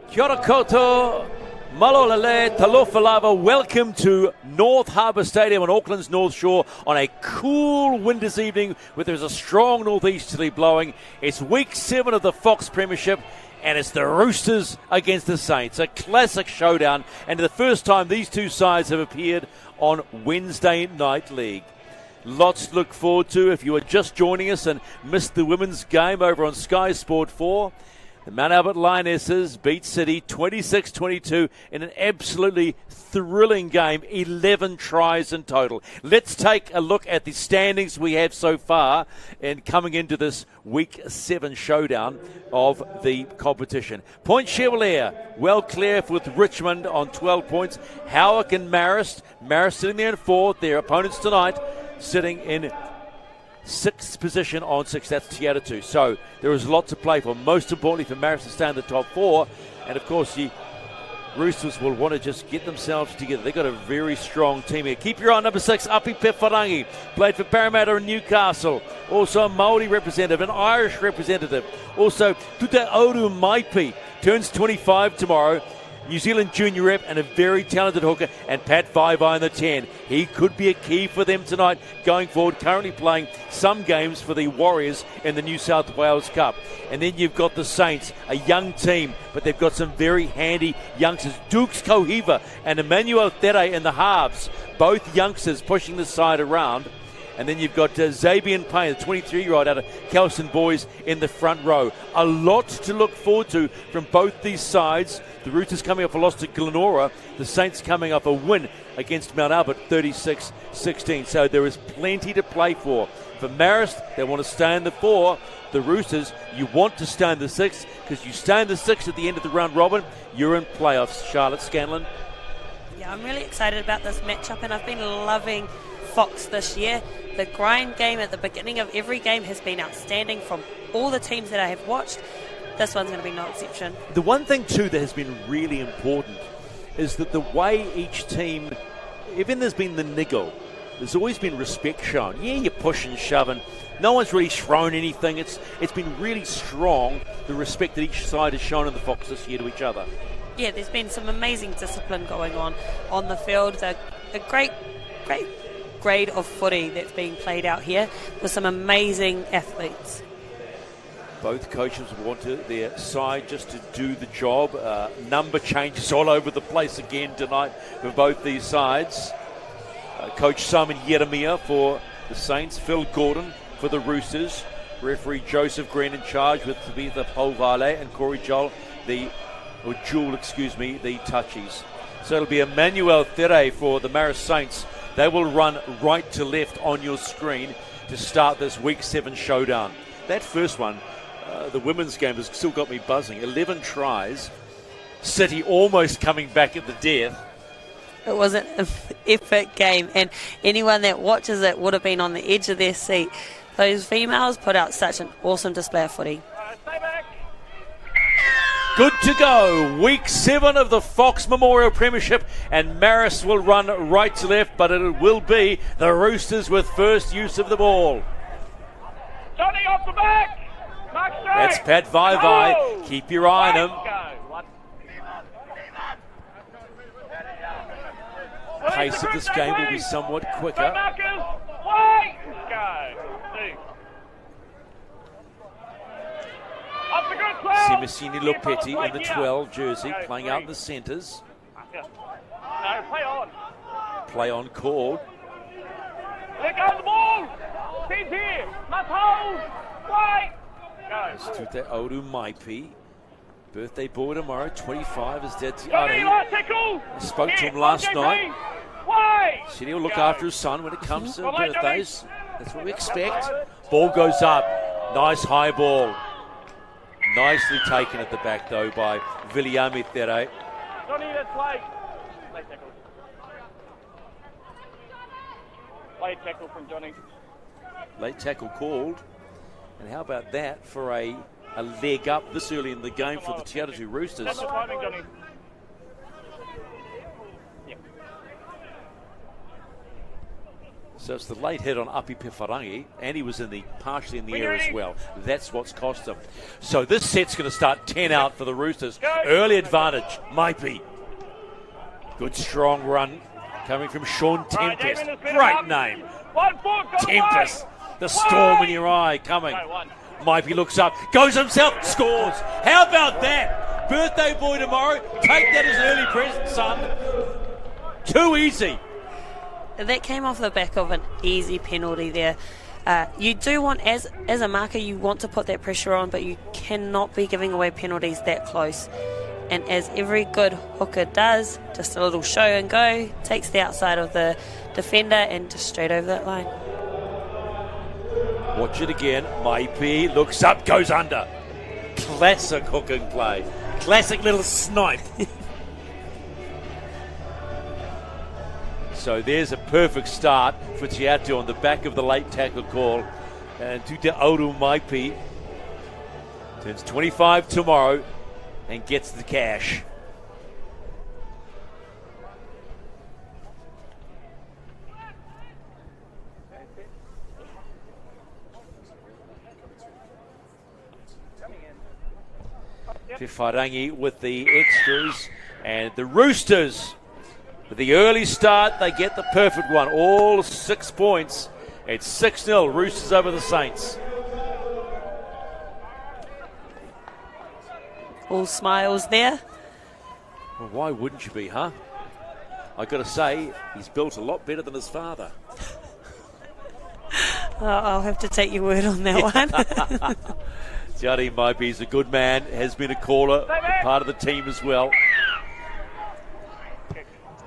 Kia ora koutou, malolele, talofa lava. Welcome to North Harbour Stadium on Auckland's North Shore on a cool winter's evening where there's a strong northeasterly blowing. It's week 7 of the Fox Premiership, and it's the Roosters against the Saints. A classic showdown, and the first time these two sides have appeared on Wednesday Night League. Lots to look forward to. If you are just joining us and missed the women's game over on Sky Sport 4, the Mount Albert Lionesses beat City 26-22 in an absolutely thrilling game, 11 tries in total. Let's take a look at the standings we have so far and coming into this Week 7 showdown of the competition. Point Chevalier, well clear with Richmond on 12 points. Howick and Marist. Marist sitting there in 4th. Their opponents tonight sitting in 6th position on 6. That's Atatu. So there is a lot to play for. Most importantly for Marist to stay in the top 4. And of course the Roosters will want to just get themselves together. They've got a very strong team here. Keep your eye on number 6, Api Pefarangi. Played for Parramatta and Newcastle. Also a Māori representative, an Irish representative. Also Tuta Oru Maipi turns 25 tomorrow. New Zealand junior rep and a very talented hooker, and Pat Vaivai in the 10. He could be a key for them tonight going forward, currently playing some games for the Warriors in the New South Wales Cup. And then you've got the Saints, a young team, but they've got some very handy youngsters. Dukes Kohiva and Emmanuel Tere in the halves, both youngsters pushing the side around. And then you've got Xavier Payne, the 23-year-old out of Kelson Boys in the front row. A lot to look forward to from both these sides. The Roosters coming off a loss to Glenora. The Saints coming off a win against Mount Albert, 36-16. So there is plenty to play for. For Marist, they want to stay in the 4. The Roosters, you want to stay in the 6 because you stay in the 6 at the end of the round robin, you're in playoffs. Charlotte Scanlon. Yeah, I'm really excited about this matchup, and I've been loving Fox this year. The grind game at the beginning of every game has been outstanding from all the teams that I have watched. This one's going to be no exception. The one thing too that has been really important is that the way each team, even there's been the niggle, there's always been respect shown. Yeah, you push and shove, and no one's really thrown anything. It's been really strong, the respect that each side has shown in the Fox this year to each other. Yeah, there's been some amazing discipline going on the field. A great grade of footy that's being played out here with some amazing athletes. Both coaches want their side just to do the job. Number changes all over the place again tonight for both these sides. Coach Simon Yeremia for the Saints, Phil Gordon for the Roosters, referee Joseph Green in charge with Tabitha Polvale and Corey Jewell, the touchies. So it'll be Emmanuel Tere for the Marist Saints. They will run right to left on your screen to start this Week 7 showdown. That first one, the women's game, has still got me buzzing. 11 tries. City almost coming back at the death. It was an epic game, and anyone that watches it would have been on the edge of their seat. Those females put out such an awesome display of footy. Stay back. Good to go. Week 7 of the Fox Memorial Premiership, and Marist will run right to left, but it will be the Roosters with first use of the ball. Johnny off the back. Mark straight. That's Pat Vaivai. Go. Keep your eye on him. Pace of this game will be somewhat quicker. Simasini Lopetti in the 12 jersey, playing out in the centres. No, play on. Play on called. There goes the ball. Steve's here. Must hold. Wait. Go. It's Tuta Odu Maipi. Birthday boy tomorrow, 25 is dead. I spoke to him last night. Said he'll look after his son when it comes to birthdays. That's what we expect. Ball goes up. Nice high ball. Nicely taken at the back, though, by Viliami Tere. Johnny, that's late. Late tackle. Late tackle from Johnny. Late tackle called. And how about that for a leg up this early in the game for the Atatu Roosters? That's the timing, Johnny. So it's the late hit on Api Pifarangi, and he was partially in the air as well. That's what's cost him. So this set's going to start 10 out for the Roosters. Early advantage, Maipi. Good strong run coming from Sean Tempest. Great name. Tempest, the storm in your eye coming. Maipi looks up, goes himself, scores. How about that? Birthday boy tomorrow. Take that as an early present, son. Too easy. That came off the back of an easy penalty there. You do want, as a marker, you want to put that pressure on, but you cannot be giving away penalties that close. And as every good hooker does, just a little show and go, takes the outside of the defender and just straight over that line. Watch it again. Maipi looks up, goes under. Classic hooking play. Classic little snipe. So there's a perfect start for Atatu on the back of the late tackle call. And Tuta Auru Maipi turns 25 tomorrow and gets the cash. Fifarangi with the extras, and the Roosters with the early start, they get the perfect one. All 6 points. It's 6-0, Roosters over the Saints. All smiles there. Well, why wouldn't you be, huh? I got to say, he's built a lot better than his father. I'll have to take your word on that one. Jari Maipi is a good man, has been a caller, part of the team as well.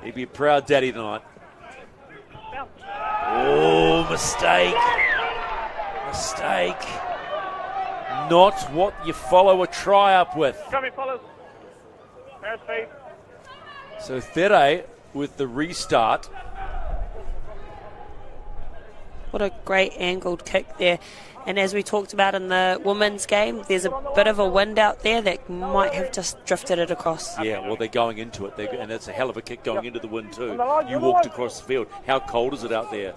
He'd be a proud daddy tonight. Oh, mistake. Mistake. Not what you follow a try up with. So Tere with the restart. What a great angled kick there. And as we talked about in the women's game, there's a bit of a wind out there that might have just drifted it across. Yeah, well, they're going into it. And it's a hell of a kick going into the wind too. You walked across the field. How cold is it out there?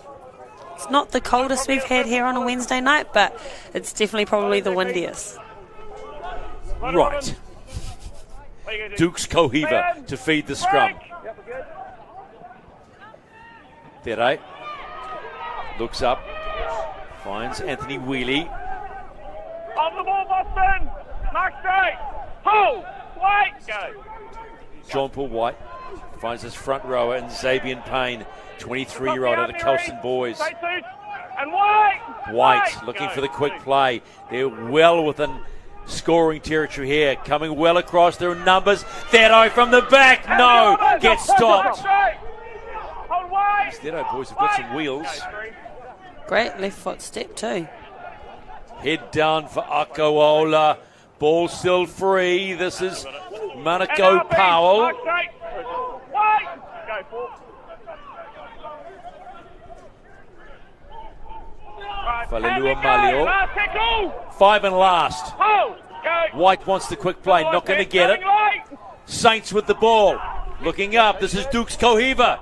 It's not the coldest we've had here on a Wednesday night, but it's definitely probably the windiest. Right. Dukes Kohiva to feed the scrum. Tere looks up. Finds Anthony Wheely. On the ball, Boston! Mark straight! Hold! White! Go! John Paul White finds his front rower in Xavier Payne, 23-year-old out of Kelson Boys. And White! White looking for the quick play. They're well within scoring territory here. Coming well across their numbers. Thedo from the back. No! Gets stopped. These Thedo boys have got some wheels. Great left foot step too. Head down for Akawola. Ball still free. This is Manako Powell. Falelua Malio. 5 and last. White wants the quick play. Not going to get it. Saints with the ball. Looking up. This is Dukes Kohiva.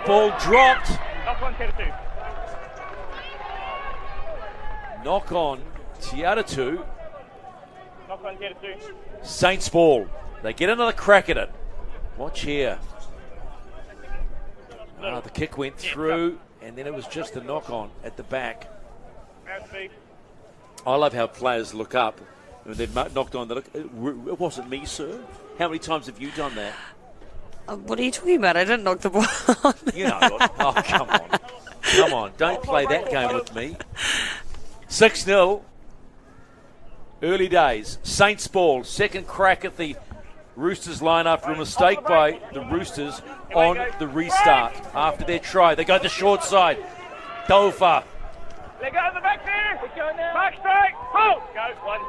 Ball dropped. Knock on Atatu. Saints ball. They get another crack at it. Watch here. The kick went through, and then it was just a knock on at the back. I love how players look up when they've knocked on. It wasn't me, sir. How many times have you done that? What are you talking about? I didn't knock the ball on. You know what? Oh, come on. Come on. Don't play that game with me. 6-0. Early days. Saints ball. Second crack at the Roosters line after a mistake by the Roosters on the restart. After their try, they go to the short side. Tofa. They go in the back there. Back straight. Hold. Go. One.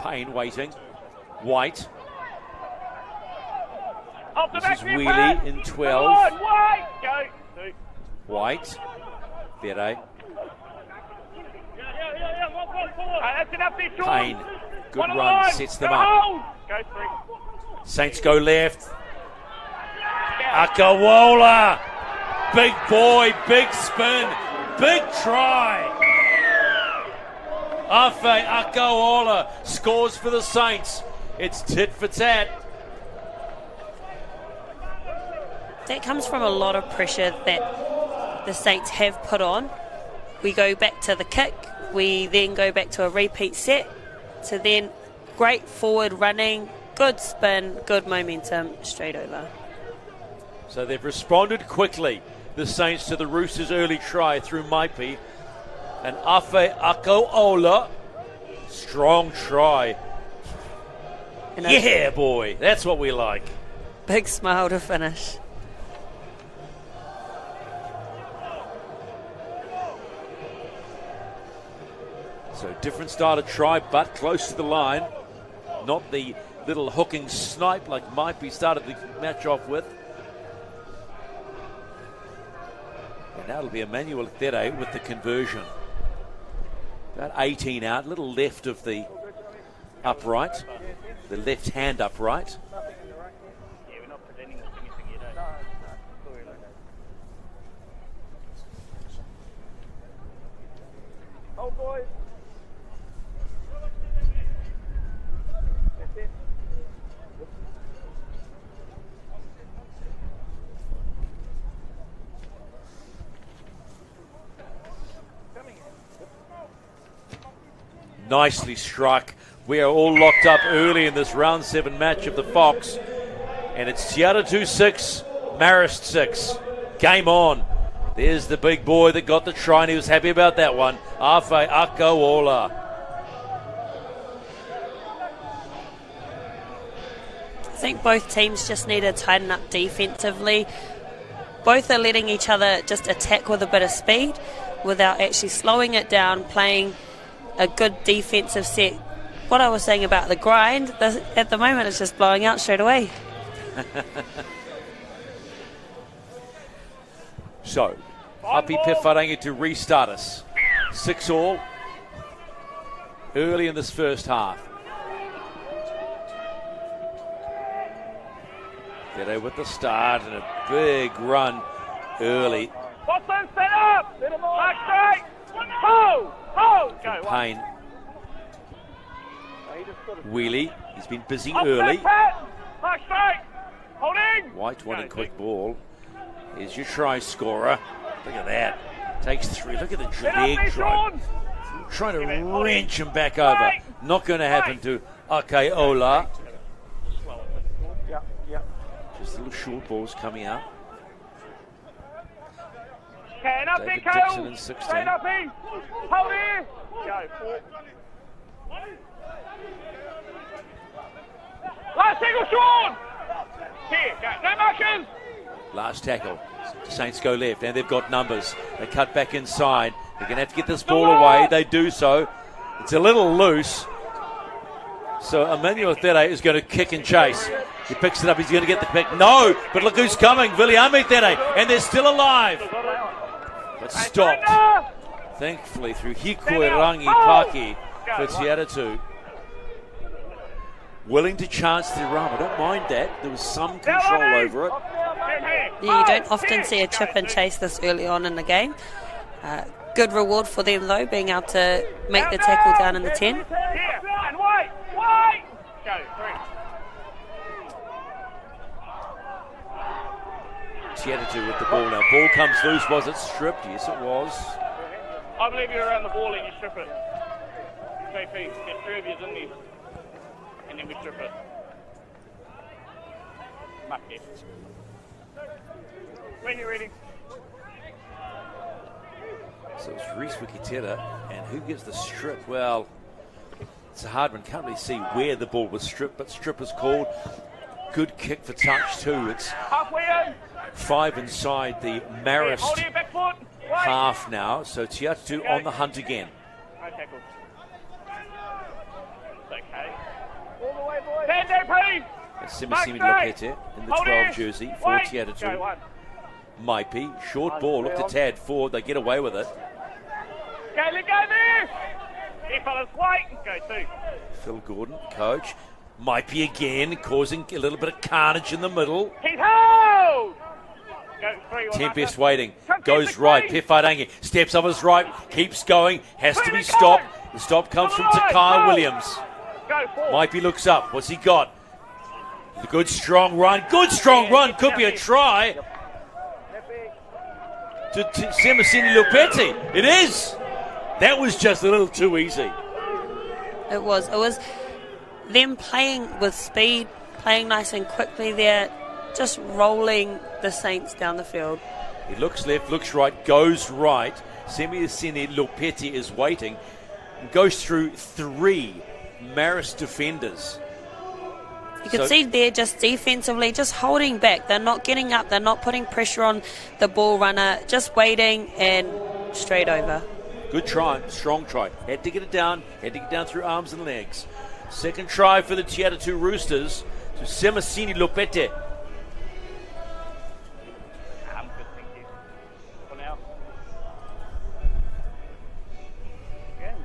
Payne waiting. White. This is there, Wheely in 12. On, White. Go. Two. White. Tere. That's enough there, Sean. Payne. Good One run. line. Sets them Go up. hold. Go three. Saints go left. Akawola. Big boy. Big spin. big try. Afe Akaola scores for the Saints. It's tit for tat. That comes from a lot of pressure that the Saints have put on. We go back to the kick. We then go back to a repeat set. So then great forward running, good spin, good momentum, straight over. So they've responded quickly, the Saints, to the Roosters' early try through Maipi. And Afe Akaola, strong try. Yeah, boy, that's what we like. Big smile to finish. So different style of try, but close to the line. Not the little hooking snipe like Maipi started the match off with. And now it'll be Emmanuel Tere with the conversion. About 18 out, little left of the upright, the left hand upright. Yeah, we're not pretending there's anything you don't. Oh, boys. That's it. Nicely struck. We are all locked up early in this round 7 match of the Fox. And it's Atatu 6, Marist 6. Game on. There's the big boy that got the try, and he was happy about that one. Afe Akaola. I think both teams just need to tighten up defensively. Both are letting each other just attack with a bit of speed without actually slowing it down, playing a good defensive set. What I was saying about the grind, at the moment it's just blowing out straight away. So, Api Pewharangi to restart us. 6-all early in this first half. Tere with the start and a big run early. Boston, set up! Back straight! Hold! Hold! Go, Payne. Wheelie, he's been busy Up early. back straight! Holding! White wanting quick ball. Here's your try scorer. Look at that. Takes 3. Look at the leg drive. Trying to wrench him back over. Not going to happen to Akaola. Just little short balls coming out. Can up David there, Dixon Cole. in 16. Can up here. Hold here. Go. 4. Last single, Sean. Here, go. No markers. Last tackle. Saints go left, and they've got numbers. They cut back inside. They're going to have to get this ball away. They do so. It's a little loose. So Emmanuel Tere is going to kick and chase. He picks it up. He's going to get the pick. No, but look who's coming. Viliame Tere, and they're still alive. But stopped, thankfully, through Hikoi Rangi Paki for Atatu. Willing to chance the run. I don't mind that. There was some control over it. Yeah, you don't often see a chip and chase this early on in the game. Good reward for them, though, being able to make the tackle down in the 10. Here, and wait. Go, 3. Atatu with the ball now. Ball comes loose. Was it stripped? Yes, it was. I believe you're around the ball and you strip it. JP, there's 3 of you in there. And then we strip it. Muck it. When you're ready. So it's Reese Wikitera, and who gives the strip? Well, it's a hard one. Can't really see where the ball was stripped, but strip is called. Good kick for touch too. It's Halfway in. 5 inside the Marist Hold your back foot. Wait. half now. So Atatu on the hunt again. No tackle. It's okay. All the way, boys. Stand there, please. That's Simisimi Lokete in the 12 jersey for Atatu. Maipi, short ball, look to Tad forward, they get away with it. Go, let go there. Here, fellas, wait. Go, 2. Phil Gordon, coach. Maipi again, causing a little bit of carnage in the middle. He's held. Tempest waiting, goes right, Pewhairangi steps up his right, keeps going, has to be stopped. The stop comes from Takai Williams. Maipi looks up, what's he got? The good strong run, could be a try to Semasini Lupeti. It is. That was just a little too easy. It was them playing with speed, playing nice and quickly there, just rolling the Saints down the field. He looks left, looks right, goes right. Semasini Lupeti is waiting and goes through 3 Marist defenders. You could see there just defensively, just holding back. They're not getting up. They're not putting pressure on the ball runner. Just waiting and straight over. Good try, strong try. Had to get it down through arms and legs. Second try for the Atatu Roosters to Semasini Lupeti. I'm good, thank you. For now.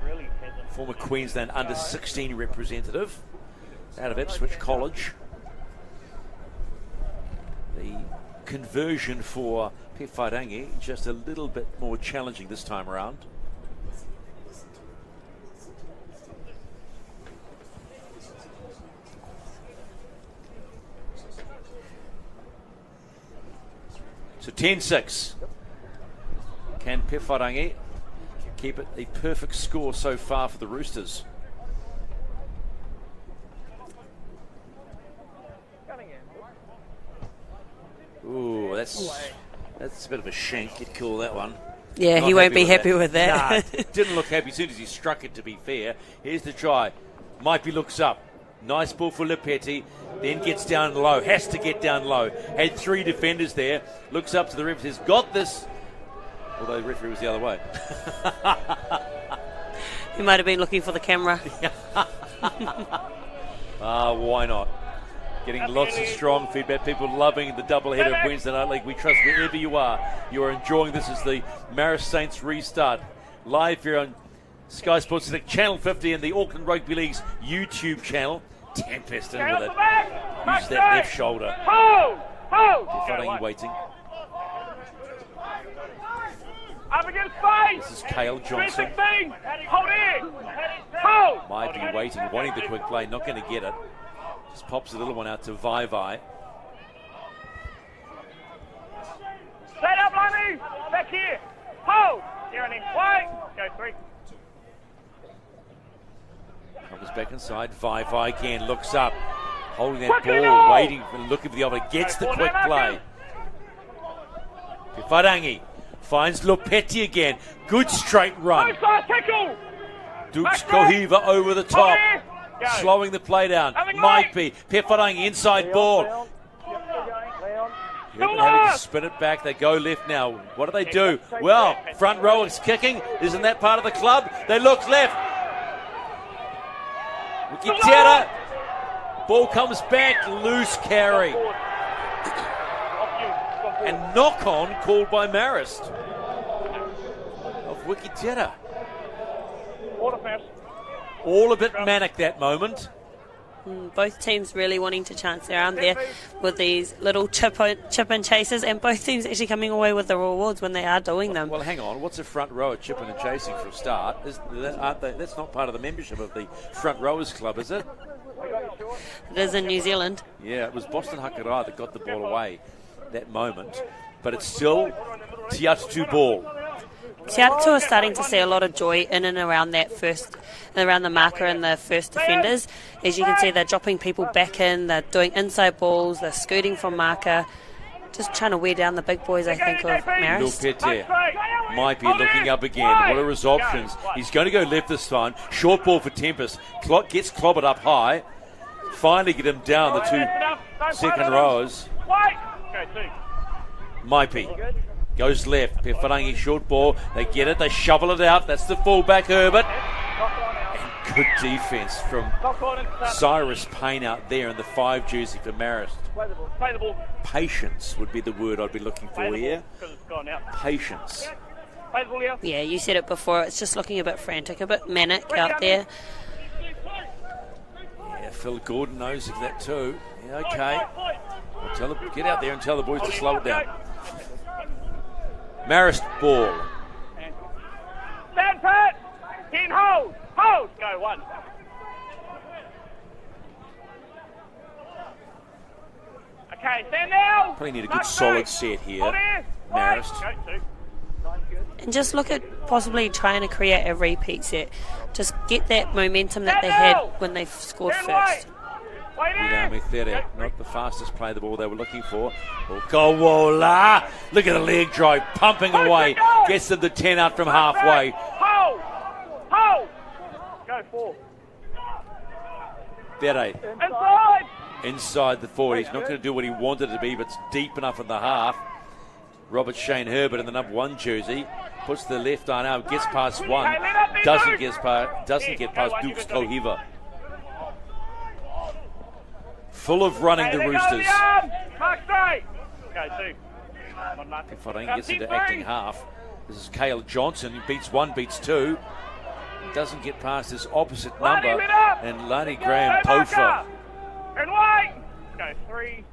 Really Former Queensland under-16 representative out of Ipswich College. The conversion for Pewhairangi just a little bit more challenging this time around. So 10-6. Can Pewhairangi keep it a perfect score so far for the Roosters? Ooh, that's a bit of a shank, you'd call that one. Yeah, Not he won't be happy that. with that. Nah, didn't look happy as soon as he struck it, to be fair. Here's the try. Maipi looks up. Nice ball for Lupeti. Then gets down low. Has to get down low. Had 3 defenders there. Looks up to the referee. Says, got this. Although the referee was the other way. He might have been looking for the camera. Why not? Getting lots of strong feedback. People loving the doubleheader of Wednesday Night League. We trust wherever you are enjoying this as the Marist Saints restart. Live here on Sky Sports Select Channel 50 and the Auckland Rugby League's YouTube channel. Tempest in with it. Uses that left shoulder. Pewhairangi waiting. Up against face. This is Cale Johnson. Hold in. Hold. Might be waiting, wanting the quick play, not going to get it. Just pops a little one out to Vai. Set up, Lamy. Back here. Hold. Here and in. Wait. Go 3. Comes back inside. Vai again looks up, holding that ball, waiting, looking for the other. Gets the quick play. Pewhairangi finds Lupeti again. Good straight run. Dukes Kohiva over the top, slowing the play down. Might be Pewhairangi inside ball. Having to spin it back. They go left now. What do they do? Well, front row is kicking. Isn't that part of the club? They look left. Wikitera. Ball comes back. Loose carry. And knock on called by Marist of Wikitera. All a bit manic that moment. Both teams really wanting to chance their arm there with these little chip and chases, and both teams actually coming away with the rewards when they are doing them. Well, hang on. What's a front rower chipping and chasing for a start? That's not part of the membership of the Front Rowers Club, is it? It is in New Zealand. Yeah, it was Boston Hakarai that got the ball away that moment, but it's still Atatu ball. Atatu are starting to see a lot of joy in and around around the marker and the first defenders. As you can see, they're dropping people back in, they're doing inside balls, they're scooting from marker, just trying to wear down the big boys, I think, of Marist. Lupeti might be looking up again. What are his options? He's going to go left this time. Short ball for Tempest. Gets clobbered up high. Finally get him down, the 2 second rowers. Maipi goes left. Pewhairangi short ball. They get it. They shovel it out. That's the fullback, Herbert. And good defence from Cyrus Payne out there in the 5 jersey for Marist. Patience would be the word I'd be looking for here. Patience. Yeah, you said it before. It's just looking a bit frantic, a bit manic out there. Yeah, Phil Gordon knows of that too. Yeah, okay. Get out there and tell the boys to slow it down. Marist ball. Stand pat. 10 hold. Hold. Go 1. Okay, stand now. Probably need a good solid set here. Marist. Go 2. And just look at possibly trying to create a repeat set. Just get that momentum that they had when they scored first. Not the fastest play the ball they were looking for. Gowola! Look at the leg drive, pumping away. Gets them the 10 out from halfway. Hold! Hold! Go 4. Fere. Inside the 40. He's not going to do what he wanted to be, but it's deep enough in the half. Robert Shane Herbert in the number 1 jersey puts the left arm out, gets past 1, doesn't get past Dukes Tohiva. Full of running the Roosters. Mark straight. Go 2. If I don't get into acting half, this is Cale Johnson. He beats 1, beats 2. He doesn't get past this opposite number, and Lani Graham Tofa. And wait. Go 3.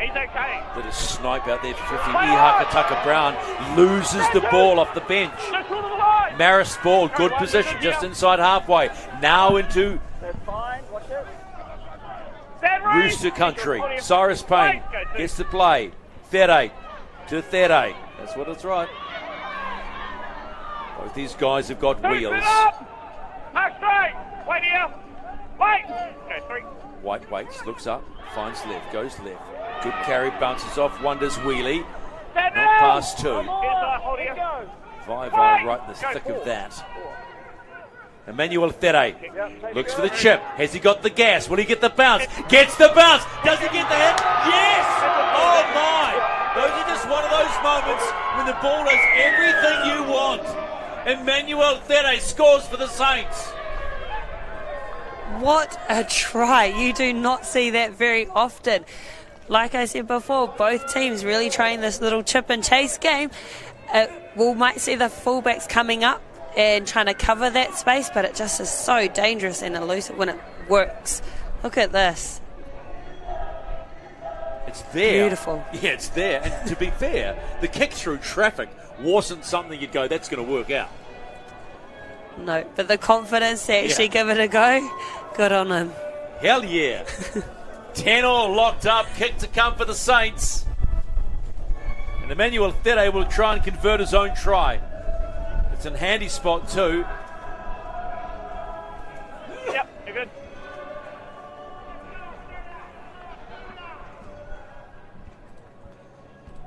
He's okay. That is snipe out there for 50. Ihaka Brown loses the ball off the bench. Marist ball, good position, just inside halfway. Now into Rooster country. Cyrus Payne gets to play. Fere to Fere. That's what it's right. Both these guys have got wheels. Mark straight. Wait here. Wait. Go 3. White waits, looks up, finds left, goes left. Good carry, bounces off, wonders wheelie. Not past 2. Vivar right in the thick of that. Emmanuel Fere looks for the chip. Has he got the gas? Will he get the bounce? Gets the bounce. Does he get the hit? Yes! Oh my! Those are just one of those moments when the ball does everything you want. Emmanuel Fere scores for the Saints. What a try. You do not see that very often. Like I said before, both teams really trying this little chip and chase game. We might see the fullbacks coming up and trying to cover that space, but it just is so dangerous and elusive when it works. Look at this. It's there. Beautiful. Yeah, it's there. And to be fair, the kick through traffic wasn't something you'd go, that's going to work out. No, but the confidence to actually give it a go, good on him. Hell yeah. 10-all locked up, kick to come for the Saints. And Emmanuel Fere will try and convert his own try. It's in handy spot too. Yep, you're good.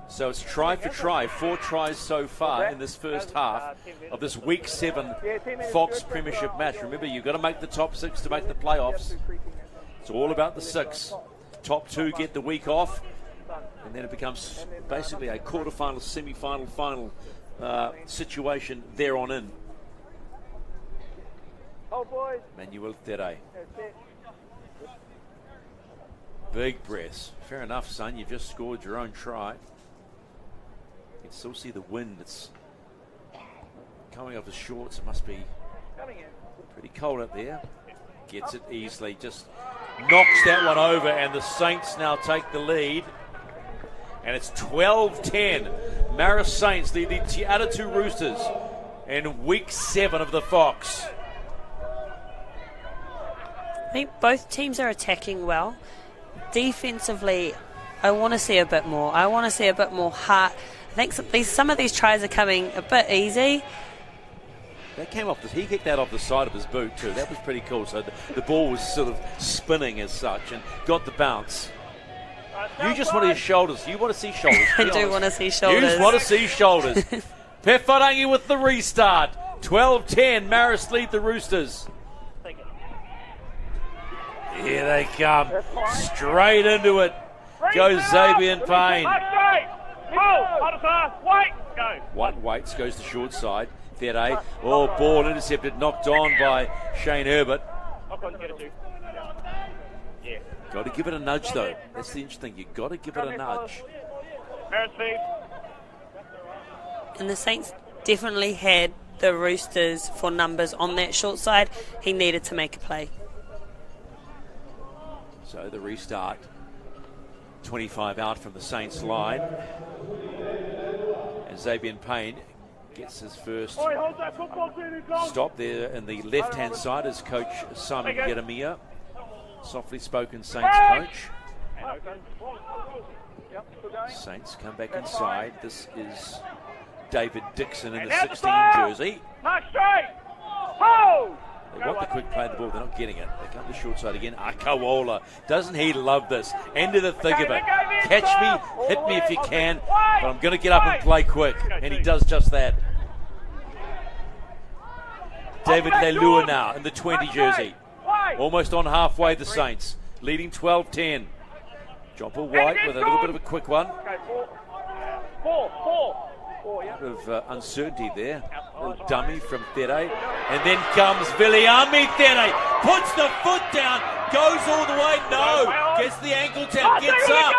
So it's try for try, 4 tries so far in this first half of this Week 7 Fox Premiership match. Remember, you've got to make the top 6 to make the playoffs. It's all about the 6. Top 2 get the week off, and then it becomes basically a quarterfinal, semi-final, final situation there on in. Manuel Fere. Big breaths. Fair enough, son. You've just scored your own try. You can still see the wind. It's coming off his shorts. It must be pretty cold up there. Gets it easily. Just knocks that one over, and the Saints now take the lead. And it's 12-10. Marist Saints lead the Atatu Roosters in Week 7 of the Fox. I think both teams are attacking well. Defensively, I want to see a bit more. I want to see a bit more heart. I think some of these tries are coming a bit easy. That came off. He kicked that off the side of his boot too. That was pretty cool. So the ball was sort of spinning as such and got the bounce. You just want his shoulders. You want to see shoulders. I do want to see shoulders. You just want to see shoulders. Pefarangi with the restart. 12-10. Marist lead the Roosters. Here they come. Straight into it. Goes Xavier Payne. White waits, goes to short side. Fere. Oh, ball intercepted, knocked on by Shane Herbert. Got to give it a nudge, though. That's the interesting thing. You've got to give it a nudge. And the Saints definitely had the Roosters for numbers on that short side. He needed to make a play. So the restart. 25 out from the Saints line. Xavier Payne gets his first stop there in the left-hand side as Coach Simon Yeremia, softly spoken Saints coach. Saints come back inside. This is David Dixon in the 16 jersey. They want the quick play of the ball, they're not getting it. They come to the short side again. Akawola, doesn't he love this? End of the thick of it. Catch me, hit me if you can, but I'm going to get up and play quick. And he does just that. David Leilua now in the 20 jersey. Almost on halfway, the Saints. Leading 12-10. John Paul White with a little bit of a quick one. A bit of uncertainty there. A little dummy from Tere. And then comes Viliami Tere. Puts the foot down. Goes all the way. No. Gets the ankle tap. Gets up.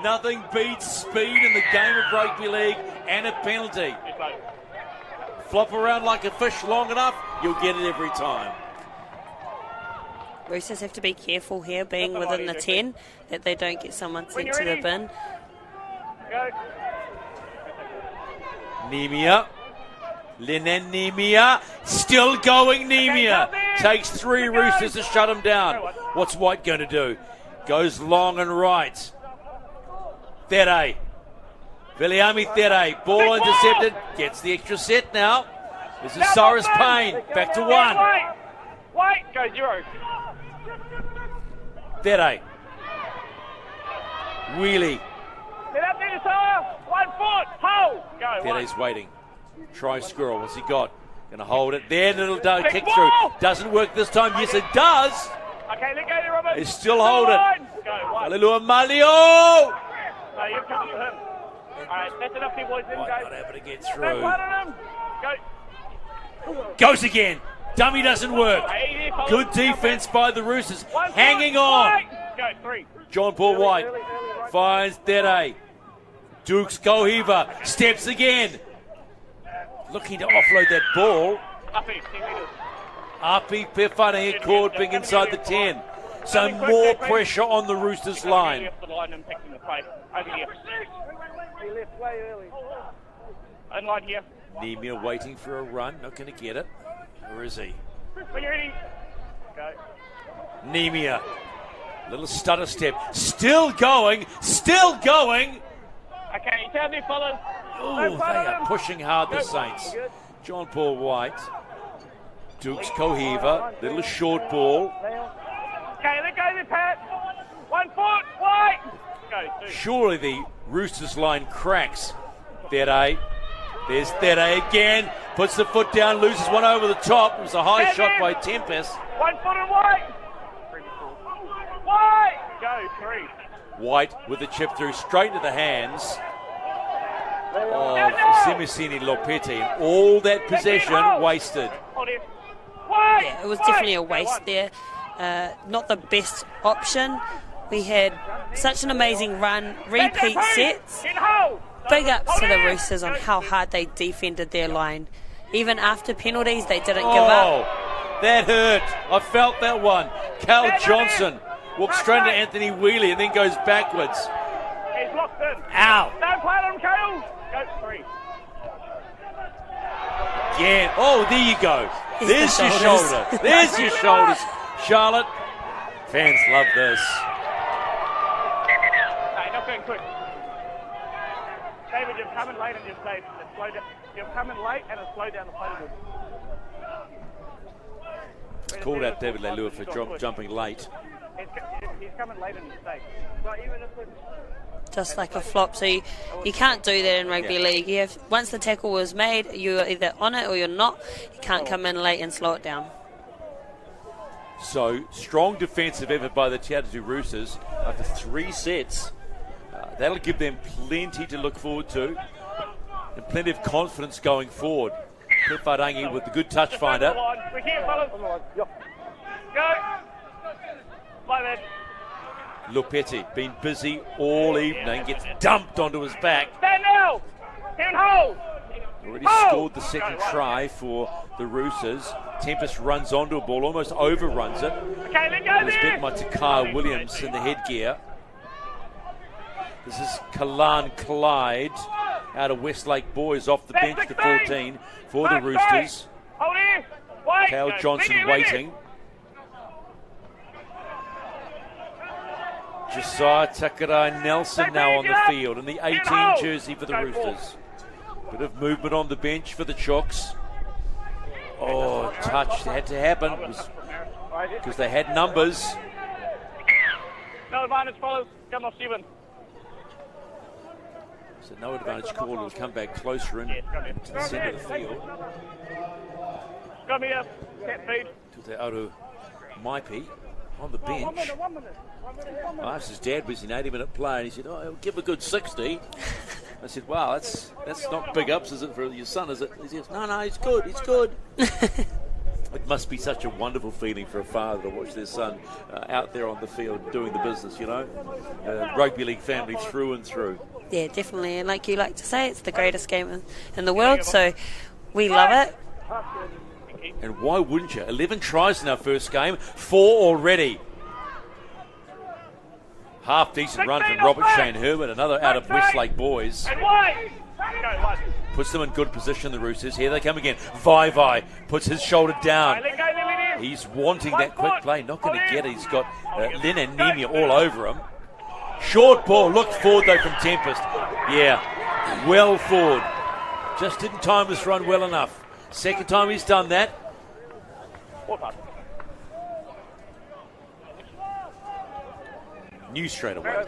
Nothing beats speed in the game of rugby league and a penalty. Flop around like a fish long enough, you'll get it every time. Roosters have to be careful here, being within the 10, that they don't get someone sent to the bin. Nemia. Linen Nemia. Still going Nemia. Takes 3 Roosters to shut him down. What's White going to do? Goes long and right. Tere. Viliami Tere. Ball intercepted. Gets the extra set now. This is Cyrus Payne. Back to 1. White. Go 0. Tere. Wheelie. Get up there, sir. 1 foot. Hold. Go. Tere's waiting. Try squirrel. What's he got? Going to hold it. There, little kick through. Doesn't work this time. Yes, it does. Okay, let go there, Robert. They still hold it. Go. Hallelujah, Malio. No, you're coming to him. All right, that's enough, you boys. Not able to get Don't through. run on him. Go. Goes again. Dummy doesn't work. Good defense by the Roosters. Hanging on. Go 3. John Paul White finds Tere. Dukes Kohiva steps again. Looking to offload that ball. Api Pefane caught being inside the 10. So more pressure on the Roosters line. Nemia waiting for a run. Not going to get it. Or is he? Nemia. Little stutter step. Still going. Still going. Okay, down there, fellas. Oh, they are pushing hard, the Saints. John Paul White. Dukes Kohiva. Little short ball. Okay, let go there, Pat. 1 foot. White. Go 2. Surely the Roosters line cracks. Tere. There's Tere again. Puts the foot down, loses one over the top. It was a high shot by Tempest. 1 foot and White. White. Go 3. White with the chip through straight into the hands of Simisini Lopeti. And all that possession wasted. Yeah, it was definitely a waste there. Not the best option. We had such an amazing run, repeat sets. Big ups to the Roosters on how hard they defended their line. Even after penalties, they didn't give up. That hurt. I felt that one. Cal Johnson walks straight into Anthony Wheelie and then goes backwards. He's locked in. Ow. Don't play on him, Kale. Go 3. Again. Oh, there you go. There's your shoulder. There's your shoulders. Charlotte, fans love this. No, not going quick. David, you've come in late and you've saved. You've come in late and it's slowed down the play. It's called out David Leilua for jumping late. He's coming late and he's safe. So even if it's Just like a flop. So you can't do that in rugby league. You have, once the tackle was made, you're either on it or you're not. You can't come in late and slow it down. So, strong defensive effort by the Atatu Roosters after 3 sets. That'll give them plenty to look forward to and plenty of confidence going forward. Pefarangi with the good touch finder. We're here, fellas. Go. Play that. Lopeti, been busy all evening, gets dumped onto his back. Stand now. Down hold. Already scored the second try for the Roosters. Tempest runs onto a ball, almost overruns it. Okay, let go It was there. beaten by Takai Williams in the headgear. This is Kalan Clyde out of Westlake Boys off the bench to 14 for the Roosters. Kale Johnson waiting. Josiah Takarai Nelson now on the field in the 18 jersey for the Roosters. Bit of movement on the bench for the Chooks. Oh, touch had to happen because they had numbers. No advantage, fellas. Come off 7. So no advantage call. Will come back closer in to the centre of the field. Come here. Cat feed. To the Aru Maipi on the bench. I asked his dad, was he an 80-minute player? And he said, "Oh, he'll give a good 60." I said, "Wow, that's not big ups, is it, for your son, is it?" He says, No, he's good, he's good. It must be such a wonderful feeling for a father to watch their son out there on the field doing the business, you know. Rugby league family through and through. Yeah, definitely. And like you like to say, it's the greatest game in the world, so we love it. And why wouldn't you? 11 tries in our first game, 4 already. Half decent run from Robert Shane Herman, another out of Westlake Boys. Puts them in good position, the Roosters. Here they come again. Vai puts his shoulder down. He's wanting that quick play. Not going to get it. He's got Len and Nemia all over him. Short ball. Looked forward, though, from Tempest. Yeah, well forward. Just didn't time this run well enough. Second time he's done that. Knew straight away.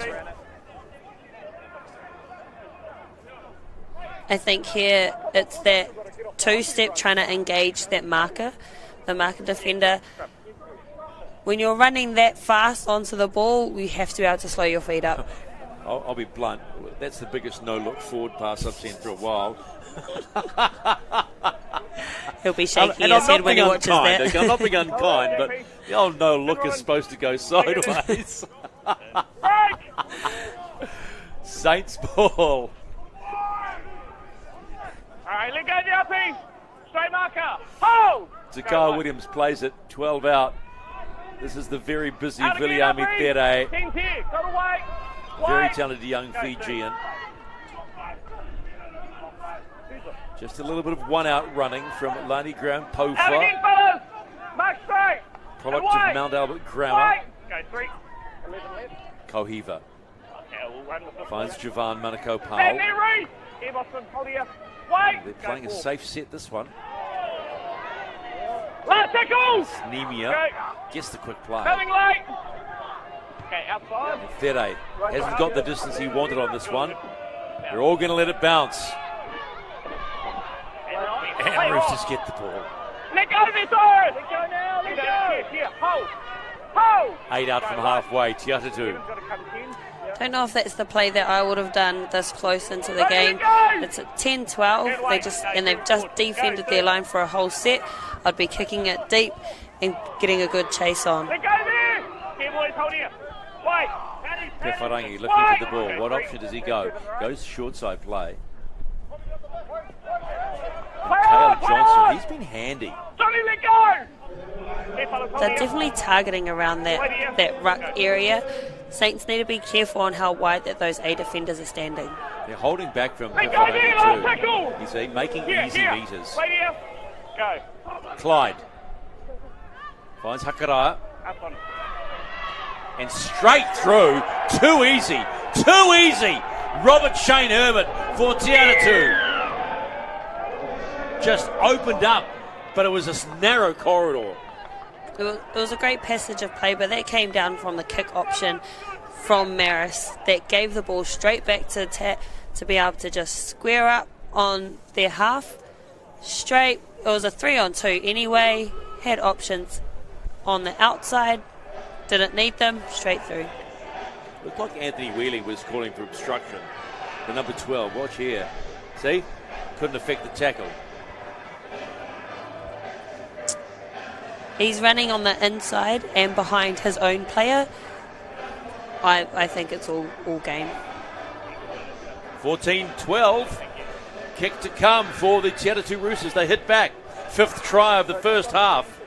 I think here it's that two-step trying to engage that marker, the marker defender. When you're running that fast onto the ball, you have to be able to slow your feet up. I'll be blunt. That's the biggest no-look forward pass I've seen for a while. He'll be shaking his head when he watches that. I'm not being unkind, but the old no-look is supposed to go sideways. Saints ball. Alright, let go the LP. Straight marker. Hold! Zakar Williams plays it, 12 out. This is the very busy Viliami Tere. Very talented young Fijian. Just a little bit of one-out running from Lani Graham Pofa. Product of Mount Albert Grammar. Kohiva. Finds Javan Manako Powell. They're playing a safe set, this one. Nemia gets the quick play. Tere hasn't got the distance he wanted on this one. They're all going to let it bounce. And Roosters get the ball. Let go of this, Oris! Let go now, let go! Here, hold! Hold! 8 out from halfway, Atatu. Don't know if that's the play that I would have done this close into the game. It's at 10-12. They've just defended their line for a whole set. I'd be kicking it deep and getting a good chase on. Let go there! Here, boys, hold here. Wait! Pefarangi looking for the ball. What option does he go? Goes short side play. And Kale Johnson, he's been handy. Johnny, let go! They're definitely targeting around that ruck area. Saints need to be careful on how wide that those A defenders are standing. They're holding back from Pefarangi too. He's making easy meters. Go. Clyde finds Hakarā. And straight through. Too easy. Too easy. Robert Shane Hermit for Atatu. Just opened up, but it was a narrow corridor. It was a great passage of play, but that came down from the kick option from Marist that gave the ball straight back to to be able to just square up on their half. Straight. It was a 3-on-2 anyway. Had options on the outside. Didn't need them. Straight through. Looked like Anthony Wheeling was calling for obstruction. The number 12. Watch here. See? Couldn't affect the tackle. He's running on the inside and behind his own player. I think it's all game. 14-12. Kick to come for the Atatu Roosters. They hit back. 5th try of the first half.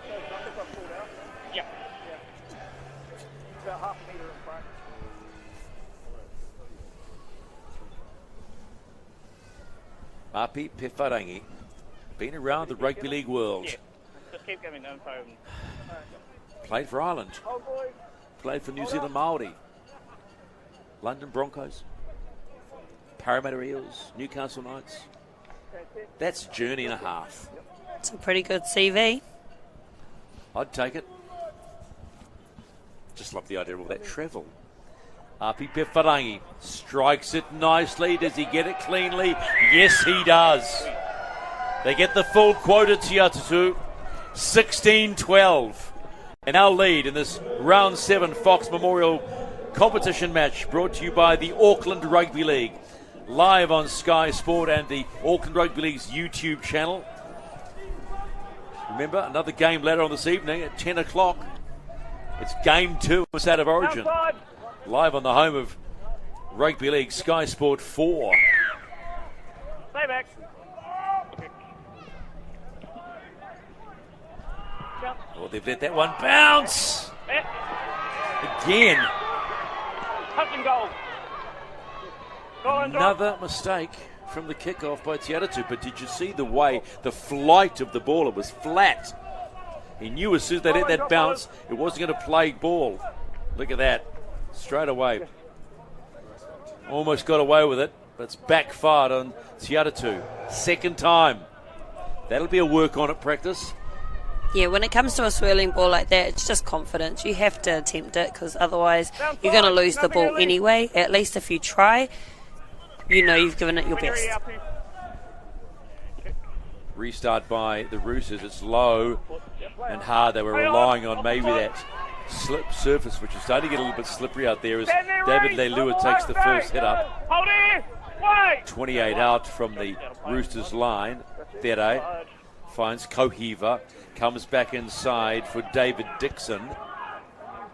Api Pefarangi, been around the rugby league world. Yeah. Just keep giving info. Played for Ireland. Played for New Zealand Māori. London Broncos. Parramatta Eels. Newcastle Knights. That's a journey and a half. It's a pretty good CV. I'd take it. Just love the idea of all that travel. Api Pefarangi strikes it nicely. Does he get it cleanly? Yes, he does. They get the full quota to Atatu. 16-12. And our lead in this round 7 Fox Memorial competition match brought to you by the Auckland Rugby League. Live on Sky Sport and the Auckland Rugby League's YouTube channel. Remember, another game later on this evening at 10 o'clock. It's game 2 of State of Origin. Live on the home of Rugby League, Sky Sport 4. Stay back. Well, they've let that one bounce. Again. Touch and goal. Another mistake from the kickoff by Atatu. But did you see the way, the flight of the ball? It was flat. He knew as soon as they let that bounce, it wasn't going to play ball. Look at that. Straight away. Almost got away with it, but it's backfired on Atatu. Second time. That'll be a work on at practice. Yeah, when it comes to a swirling ball like that, it's just confidence. You have to attempt it because otherwise you're going to lose the ball anyway. At least if you try, you know you've given it your best. Restart by the Roosters. It's low and hard. They were relying on maybe that slip surface, which is starting to get a little bit slippery out there as David Leilua takes the first hit up. 28 out from the Roosters line. Tere finds Kohiva. Comes back inside for David Dixon.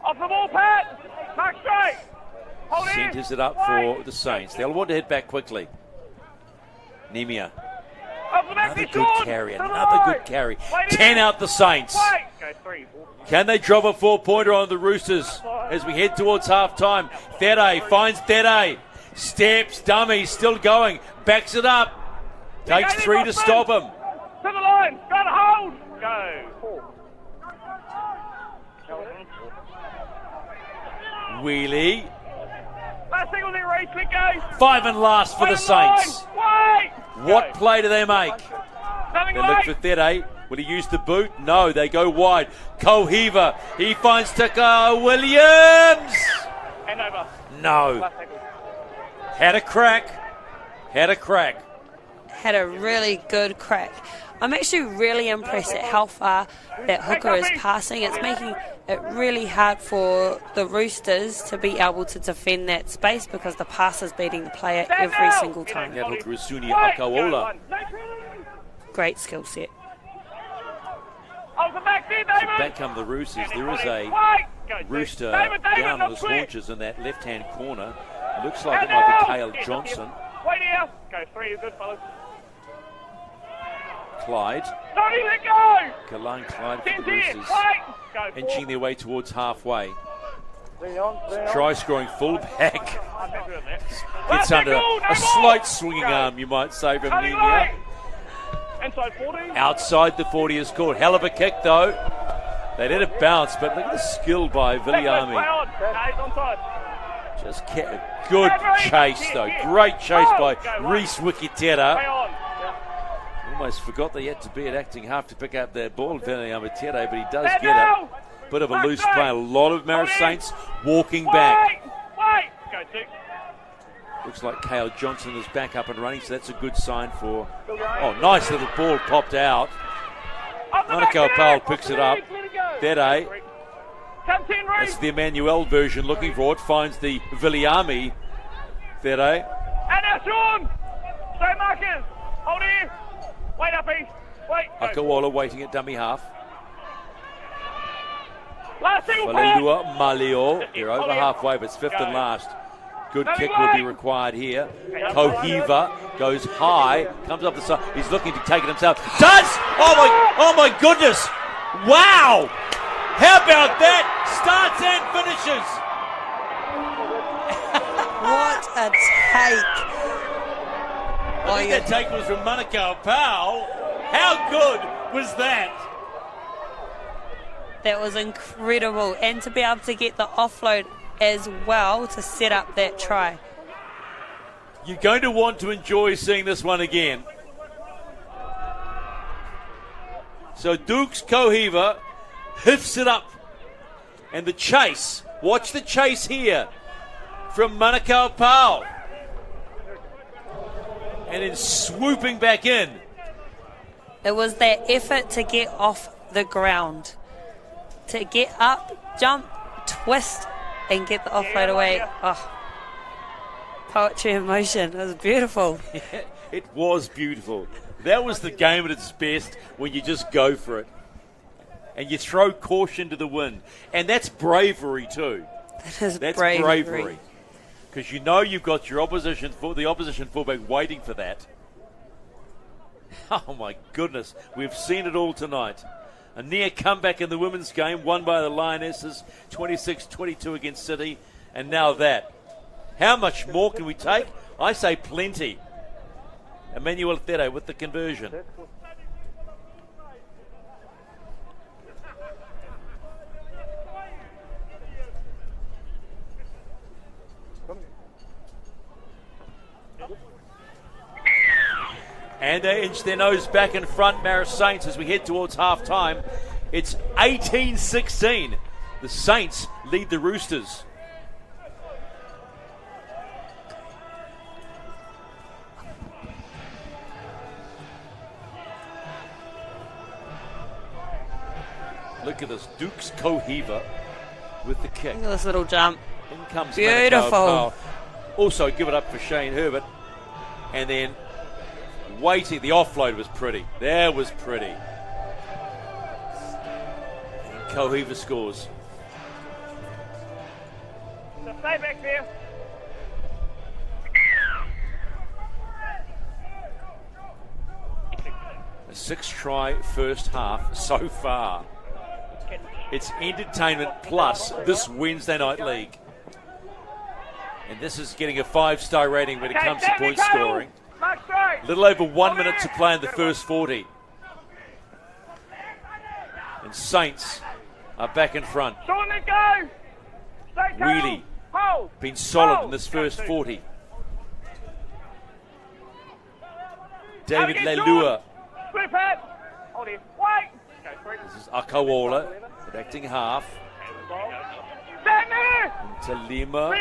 Off the ball, Pat. Mark straight. Centres it up for the Saints. They'll want to head back quickly. Nemia. Another good carry. Another good carry. 10 out the Saints. Can they drop a 4-pointer on the Roosters as we head towards half-time? Tere finds Tere. Steps, dummy, still going. Backs it up. Takes 3 to stop him. To the line. Got a hold. Go. Wheelie. Last single knee race, let go. 5 and last for the Saints. What play do they make? They look for Tere. Will he use the boot? No, they go wide. Kohiva. He finds Taka Williams. Hand over. No. Had a crack. Had a really good crack. I'm actually really impressed at how far that hooker is passing. It's making it really hard for the Roosters to be able to defend that space because the pass is beating the player every single time. That hooker is Suni Akawola. Great skill set. Back come the Roosters. There is a Rooster down on his haunches in that left-hand corner. It looks like it might be Cale Johnson. Wait here. Go 3, good fellas. Clyde. Sorry, let go. Kalan Clyde for the Roosters. Inching their way towards halfway. Try scoring fullback. Gets under a slight swinging arm, you might say, from Nemia. Inside 40. Outside the 40 is caught. Hell of a kick, though. They let it bounce, but look at the skill by Viliami. Just good chase, though. Great chase by Reese Wikitera. Almost forgot they had to be at acting half to pick up that ball, Viliami Tere, but he does get it. Bit of a loose play. A lot of Marist Saints walking back. Looks like Cale Johnson is back up and running, so that's a good sign for... Oh, nice little ball popped out. Monica Powell picks it up. Tere. That's the Emmanuel version looking for it. Finds the Viliami. Tere. And now Sean. Straight markers. Hold here. Wait up, East. Wait. Akawala waiting at dummy half. Last single Valelua, Malio. They're over halfway, but it's 5th and last. Good kick will be required here. Kohiva goes high, comes up the side. He's looking to take it himself. Does! Oh my goodness! Wow! How about that? Starts and finishes. What a take. I think that take was from Manukau Powell. How good was that? That was incredible. And to be able to get the offload as well to set up that try. You're going to want to enjoy seeing this one again. So Dukes Kohiva hifts it up. And the chase. Watch the chase here from Manukau Powell. And then swooping back in. It was that effort to get off the ground. To get up, jump, twist, and get the offload away. Oh, poetry in motion. It was beautiful. It was beautiful. That was the game at its best when you just go for it. And you throw caution to the wind. And that's bravery too. That's bravery. Because you know you've got the opposition fullback waiting for that. Oh my goodness. We've seen it all tonight. A near comeback in the women's game, won by the Lionesses, 26-22 against City, and now that. How much more can we take? I say plenty. Emmanuel There with the conversion. And they inch their nose back in front, Marist Saints, as we head towards half-time. It's 18-16. The Saints lead the Roosters. Look at this. Dukes Kohiva with the kick. Look at this little jump. In comes Beautiful. Also, give it up for Shane Herbert. And then waiting. The offload was pretty. That was pretty. And Kohiva scores. So stay back there. A 6-try first half so far. It's entertainment plus this Wednesday Night League. And this is getting a 5-star rating when it comes to point scoring. A little over 1 minute to play in the first 40. And Saints are back in front. Really been solid in this first 40. David Leilua. This is Akawola, connecting half. Talima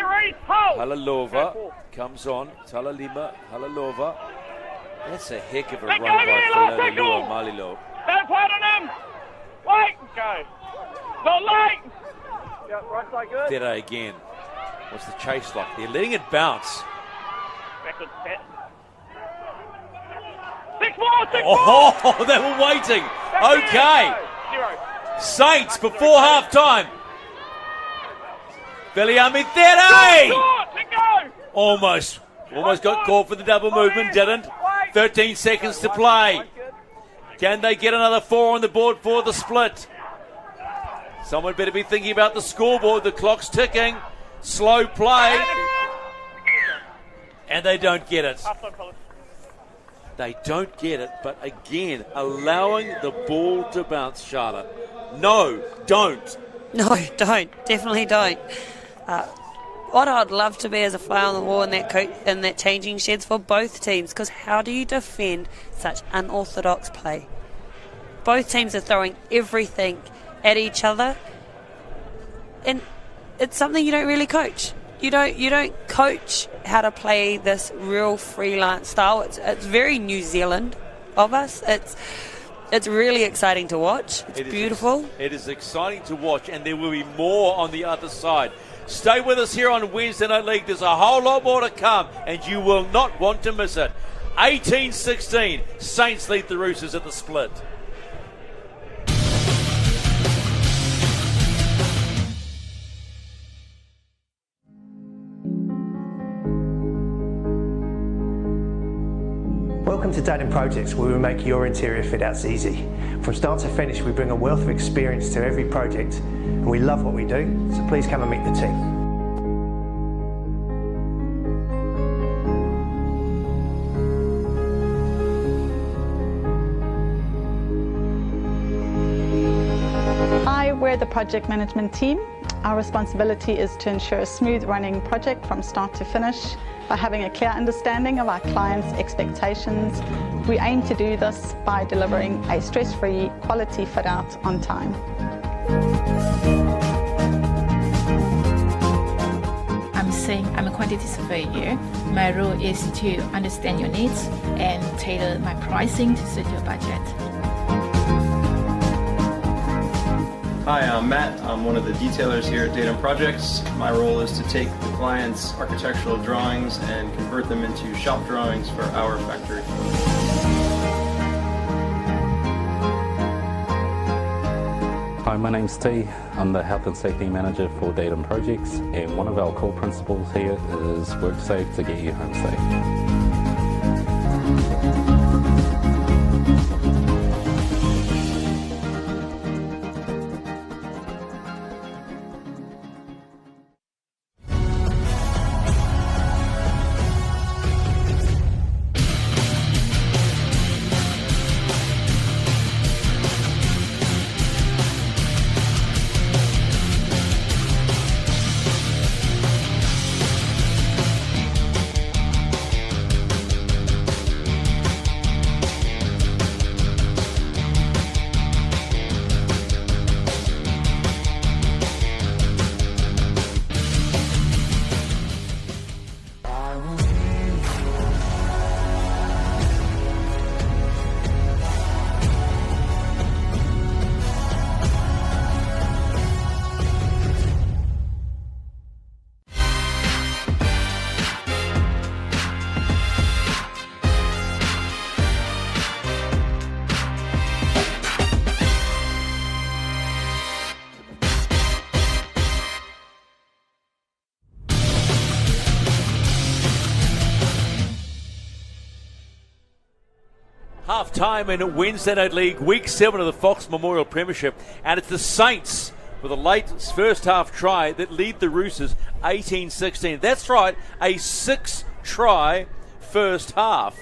Halalova comes on. Talalima Halalova. That's a heck of a run by Leilua Malilo. Don't put on him. Wait. Go. Not late. Yeah, right side good. There again. What's the chase like? They're letting it bounce. Backward set. 6 more. Oh, they were waiting. Okay. 0. Saints before half time. Viliami There! Almost got caught for the double movement, didn't. 13 seconds to play. Can they get another 4 on the board for the split? Someone better be thinking about the scoreboard. The clock's ticking. Slow play. And they don't get it. They don't get it, but again, allowing the ball to bounce, Charlotte. No, don't. No, don't. Definitely don't. What I'd love to be as a fly on the wall in that changing sheds for both teams, because how do you defend such unorthodox play? Both teams are throwing everything at each other, and it's something you don't really coach. You don't coach how to play this real freelance style. It's very New Zealand of us. It's really exciting to watch. It's beautiful. It is exciting to watch, and there will be more on the other side. Stay with us here on Wednesday Night League. There's a whole lot more to come, and you will not want to miss it. 18-16, Saints lead the Roosters at the split. Welcome to Dad Projects, where we make your interior fit outs easy. From start to finish, we bring a wealth of experience to every project, and we love what we do, so please come and meet the team. project management team. Our responsibility is to ensure a smooth running project from start to finish by having a clear understanding of our clients' expectations. We aim to do this by delivering a stress-free quality fit out on time. I'm a quantity surveyor. My role is to understand your needs and tailor my pricing to suit your budget. Hi, I'm Matt. I'm one of the detailers here at Datum Projects. My role is to take the client's architectural drawings and convert them into shop drawings for our factory. Hi, my name's T. I'm the Health and Safety Manager for Datum Projects, and one of our core principles here is work safe to get you home safe. Half-time in Wednesday Night League, Week 7 of the Fox Memorial Premiership, and it's the Saints with a late first-half try that lead the Roosters 18-16. That's right, a 6-try first half,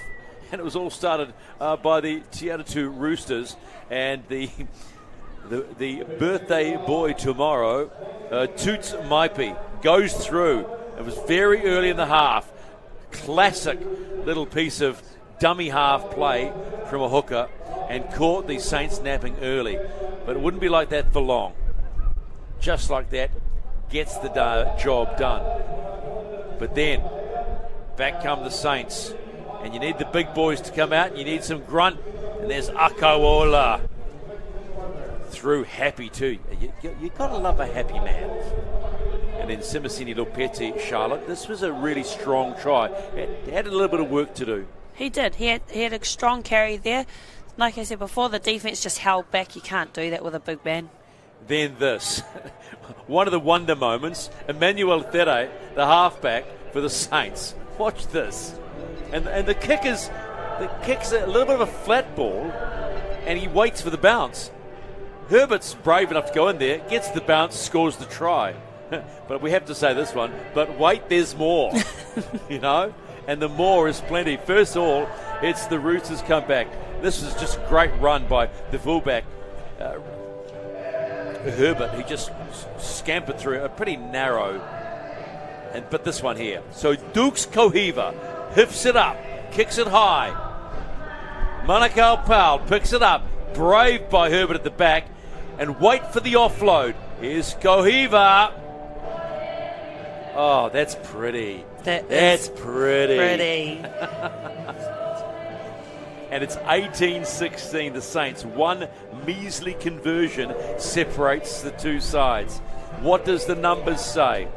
and it was all started by the Atatu Roosters, and the birthday boy tomorrow, Toots Maipi, goes through. It was very early in the half. Classic little piece of dummy half play from a hooker and caught the Saints napping early. But it wouldn't be like that for long. Just like that, gets the job done. But then, back come the Saints. And you need the big boys to come out, and you need some grunt. And there's Akawola. Through happy too. You got to love a happy man. And then Simasini Lopeti, Charlotte. This was a really strong try. It had a little bit of work to do. He did. He had a strong carry there. Like I said before, the defence just held back. You can't do that with a big man. Then this. One of the wonder moments. Emmanuel Tere, the halfback for the Saints. Watch this. And the kick's a little bit of a flat ball, and he waits for the bounce. Herbert's brave enough to go in there, gets the bounce, scores the try. But we have to say this one, but wait, there's more. You know? And the more is plenty. First of all, it's the Roosters come back. This is just a great run by the fullback, Herbert. He just scampered through a pretty narrow. But this one here. So Dukes Kohiva hips it up, kicks it high. Manukau Powell picks it up. Brave by Herbert at the back. And wait for the offload. Here's Kohiva. Oh, that's pretty. That's pretty. And it's 18-16, the Saints. One measly conversion separates the two sides. What does the numbers say?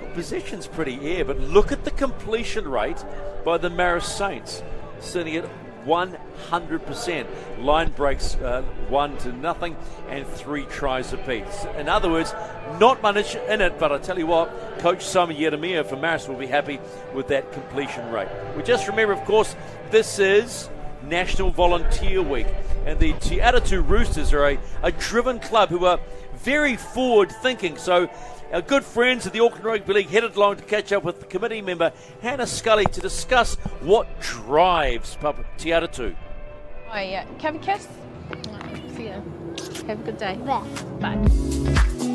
Well, possession's pretty air, but look at the completion rate by the Marist Saints, sitting at 100%. Line breaks 1-0 and 3 tries apiece. In other words, not much in it, but I tell you what, Coach Simon Yeremia from Marist will be happy with that completion rate. We just remember, of course, this is National Volunteer Week, and the Atatu Roosters are a driven club who are very forward-thinking. So our good friends at the Auckland Rugby League headed along to catch up with the committee member Hannah Scully to discuss what drives Te Atatu. Oh yeah, have a kiss. See ya. Have a good day. Bye.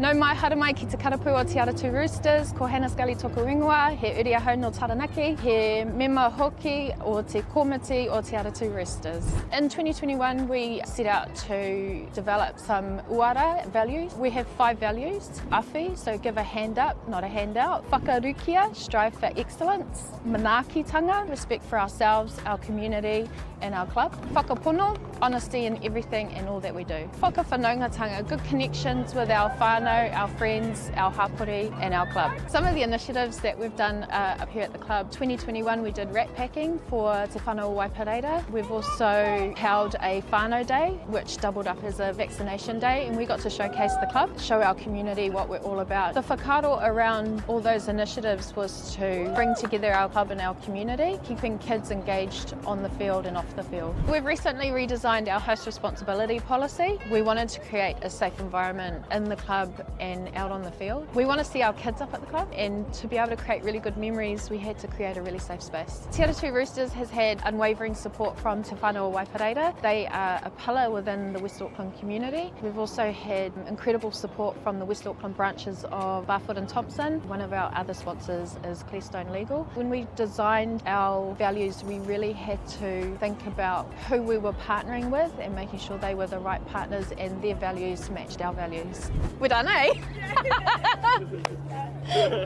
No mai hara mai ki te karapu o te Atatu Roosters, ko Hannah Scully toko ingoa, he uri ahau no Taranaki, he mema hoki o te komiti o te Atatu Roosters. In 2021 we set out to develop some uara values. We have 5 values. Awhi, so give a hand up, not a handout. Whakarukia, strive for excellence. Manaakitanga, respect for ourselves, our community and our club. Whakapono, honesty in everything and all that we do. Whakawhanaungatanga, good connections with our whānau, our friends, our hapori and our club. Some of the initiatives that we've done up here at the club, 2021 we did rat packing for Te Whanau Waipareira. We've also held a whānau day which doubled up as a vaccination day, and we got to showcase the club, show our community what we're all about. The whakaaro around all those initiatives was to bring together our club and our community, keeping kids engaged on the field and off the field. We've recently redesigned our host responsibility policy. We wanted to create a safe environment in the club and out on the field. We want to see our kids up at the club, and to be able to create really good memories we had to create a really safe space. Te Atatu Roosters has had unwavering support from Te Whanau Waipareira. They are a pillar within the West Auckland community. We've also had incredible support from the West Auckland branches of Barfoot and Thompson. One of our other sponsors is Clearstone Legal. When we designed our values, we really had to think about who we were partnering with and making sure they were the right partners and their values matched our values. We're done, eh?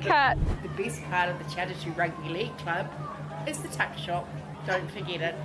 Cut. The best part of the Te Atatu Rugby League Club is the tuck shop. Don't forget it.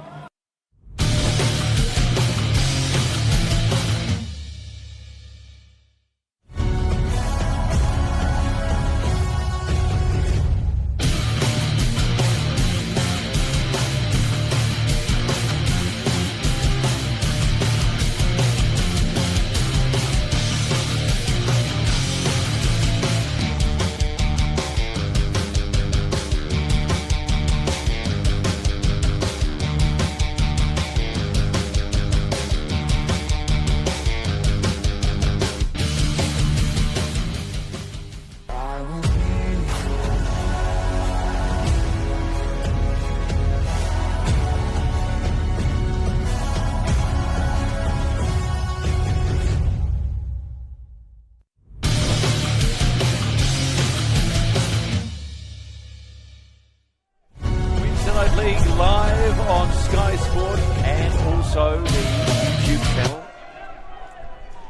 League live on Sky Sport and also the YouTube channel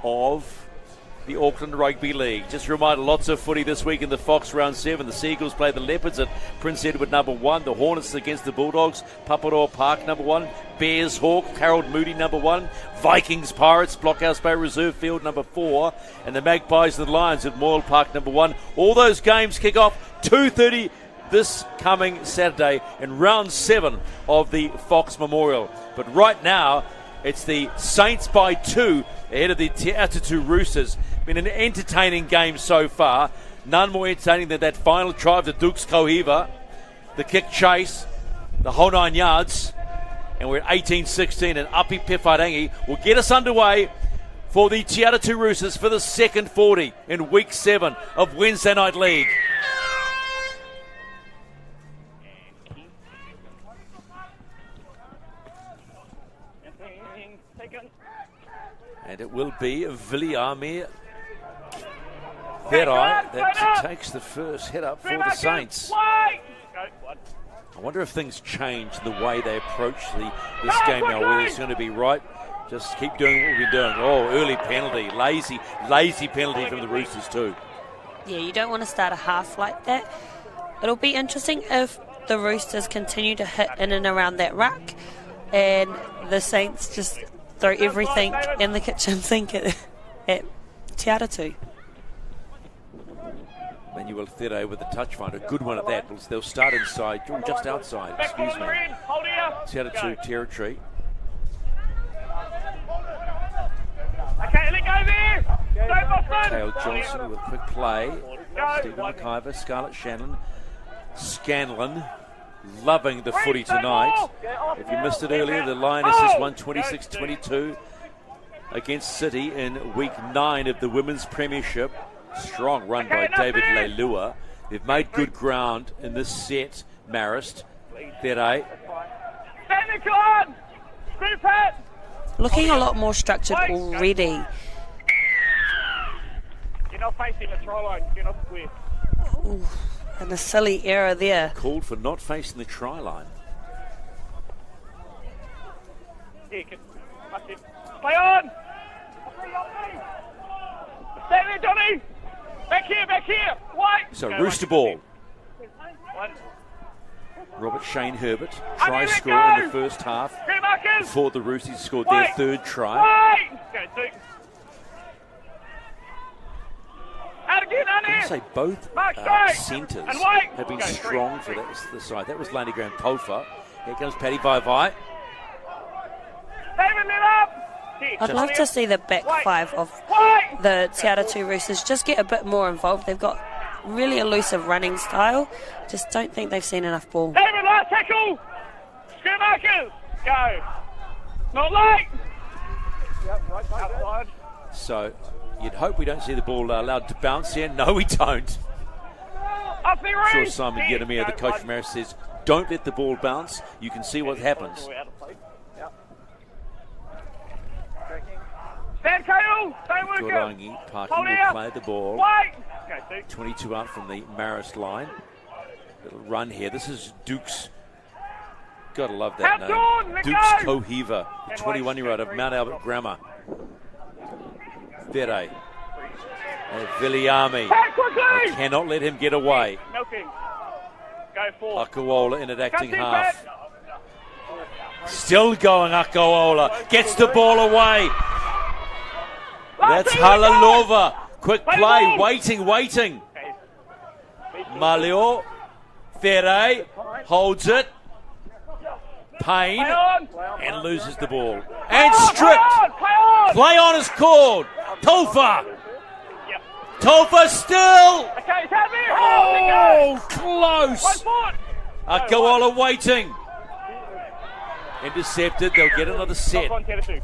of the Auckland Rugby League. Just a reminder, lots of footy this week in the Fox Round 7. The Seagulls play the Leopards at Prince Edward number 1. The Hornets against the Bulldogs, Paparoa Park number 1. Bears Hawk, Harold Moody number 1. Vikings Pirates, Blockhouse Bay Reserve Field number 4. And the Magpies and the Lions at Moyle Park number 1. All those games kick off 2:30 this coming Saturday in round 7 of the Fox Memorial. But right now, it's the Saints by 2 ahead of the Te Atatu Roosters. Been an entertaining game so far. None more entertaining than that final try of the Dukes Kohiva. The kick chase, the whole 9 yards. And we're at 18-16, and Api Pefarangi will get us underway for the Te Atatu Roosters for the second 40 in week 7 of Wednesday Night League. And it will be Viliame Verai that takes the first head up for the Saints. I wonder if things change the way they approach this game now, whether it's going to be right. Just keep doing what we've been doing. Oh, early penalty. Lazy penalty from the Roosters too. Yeah, you don't want to start a half like that. It'll be interesting if the Roosters continue to hit in and around that ruck and the Saints just throw everything in the kitchen sink at Te Atatu. Manuel Tere with the touch find, a good one at that. They'll start inside, just outside, excuse me. Te Atatu territory. Kale Johnson with a quick play. Stephen McIver, Scarlett Scanlon. Loving the footy tonight. If you missed it earlier, the Lionesses won 26-22 against City in week 9 of the Women's Premiership. Strong run by David Leilua. They've made good ground in this set, Marist. Tere. Looking a lot more structured already. not facing the try line. You're not square. Ooh, and a silly error there. Called for not facing the try line. Yeah, play on! Stay there, Johnny! Back here! White! So Go, Rooster one. ball. One. Robert Shane Herbert try scorer in the first half Three markers! before the Roosters scored their White. third try. White! Go, two. Out again, I Annie! would say both Mark straight. centres And White. have been Go, strong for the side. That was Landy Graham Tolfa. Here comes Paddy Vai. David, let up! I'd love to see the back five of the Te Atatu Roosters just get a bit more involved. They've got really elusive running style. Just don't think they've seen enough ball. David, last tackle! Square markers! Go! Not late! Yep, right outside. So you'd hope we don't see the ball allowed to bounce here. No, we don't. Up the I'm sure reach! Simon Gedemir, the coach from Marist, says, don't let the ball bounce. You can see what happens. Stand, Kale! Stay working! Gorangi, Parky Hold will out. play the ball. White! Go, two. 22 out from the Marist line. Little run here. This is Duke's. Gotta love that Out name. on, let Duke's go. Kohiva, the 21-year-old of Mount Albert Grammar. Vere. Viliami. Back quickly! They cannot let him get away. Milking. Go forward. Akawola in at acting Cut in, half. Pat. Still going, Akawola. Gets the ball away. Last That's two, Halalova. Quick Play play. ball. Waiting. Malio. Vere holds it. Payne. Play on! And loses the ball. And stripped. Play on! Play on is called. Tolfa. Yep. Tolfa still. Okay, it's out there! Oh, One close. foot! Akawola waiting. Intercepted. They'll get another set. Knock on, Atatu.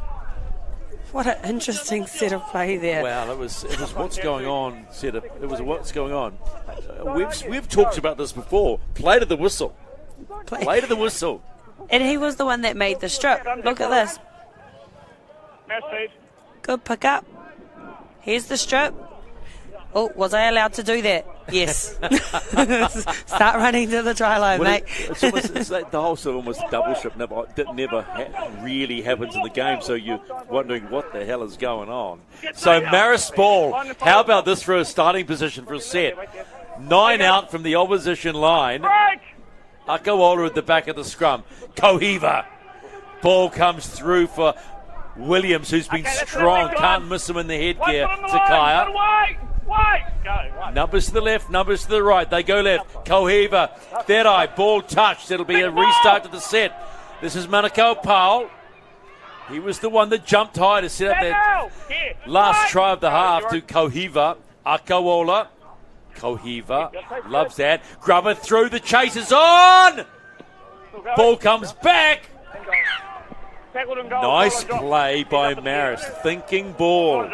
What an interesting set of play there. Well, it was what's going on. It was what's going on. We've talked about this before. Play to the whistle. Play to the whistle. And he was the one that made the strip. Look at this. Mouse speed. Good pick up. Here's the strip. Oh, was I allowed to do that? Yes. Start running to the try line, Well, mate. it's like the whole sort of almost double strip never really happens in the game, so you're wondering what the hell is going on. So Marist ball. How about this for a starting position for a set? 9 out from the opposition line. Break! Akawola at the back of the scrum. Kohiva. Ball comes through for Williams, who's been strong. Can't miss him in the headgear. Takaya. White! Go, right. Numbers to the left, numbers to the right. They go left. Kohiva. Vere. Ball touched. It'll be a restart to the set. This is Manukau Powell. He was the one that jumped high to set up that last try of the half to Kohiva. Akawola. Kohiva loves that. Grubber through. The chase is on. Ball comes back. Nice play by Marist. Thinking ball.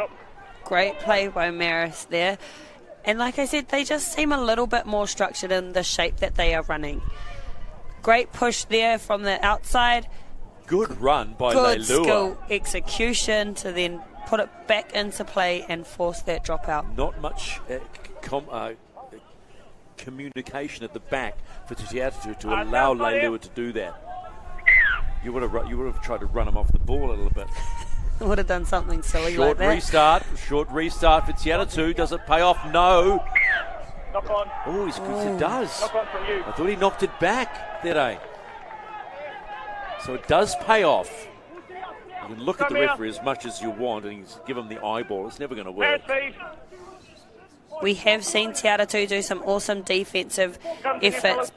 Great play by Marist there. And like I said, they just seem a little bit more structured in the shape that they are running. Great push there from the outside. Good run by Good Leilua. skill execution to then put it back into play and force that dropout. Not much communication at the back for Te Atatu to allow Leilua to do that. You would have tried to run him off the ball a little bit. Would have done something silly Short like that. Short restart for Te Atatu. Does it pay off? No. Knock on. Oh, it does. Knock on from you. I thought he knocked it back, did So it does pay off. You can look at the referee as much as you want and give him the eyeball. It's never going to work. We have seen Te Atatu do some awesome defensive efforts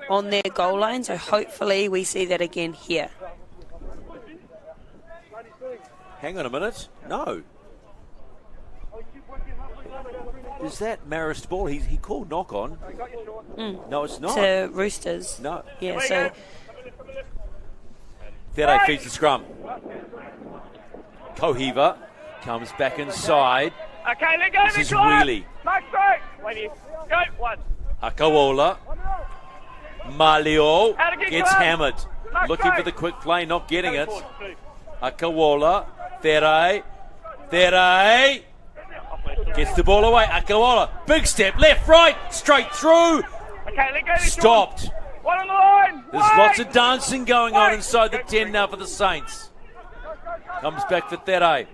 on their goal line, so hopefully we see that again here. Hang on a minute. No. Is that Marist ball? He called knock on. No, it's not. To Roosters. No. Yeah, so Vere feeds the scrum. Kohiva comes back inside. Okay, let go. This is Wheelie. Mark straight. Wait here. Go. One. Akawola. Malio Out again, gets Clark. hammered. Mark Looking for straight. the quick play, not getting Go it. forward, two. Akawola. Vere. Gets the ball away. Akawola. Big step. Left, right. Straight through. Okay, let go. Stopped. One on the line. There's lots of dancing going on inside the 10 now for the Saints. Comes back for Tere.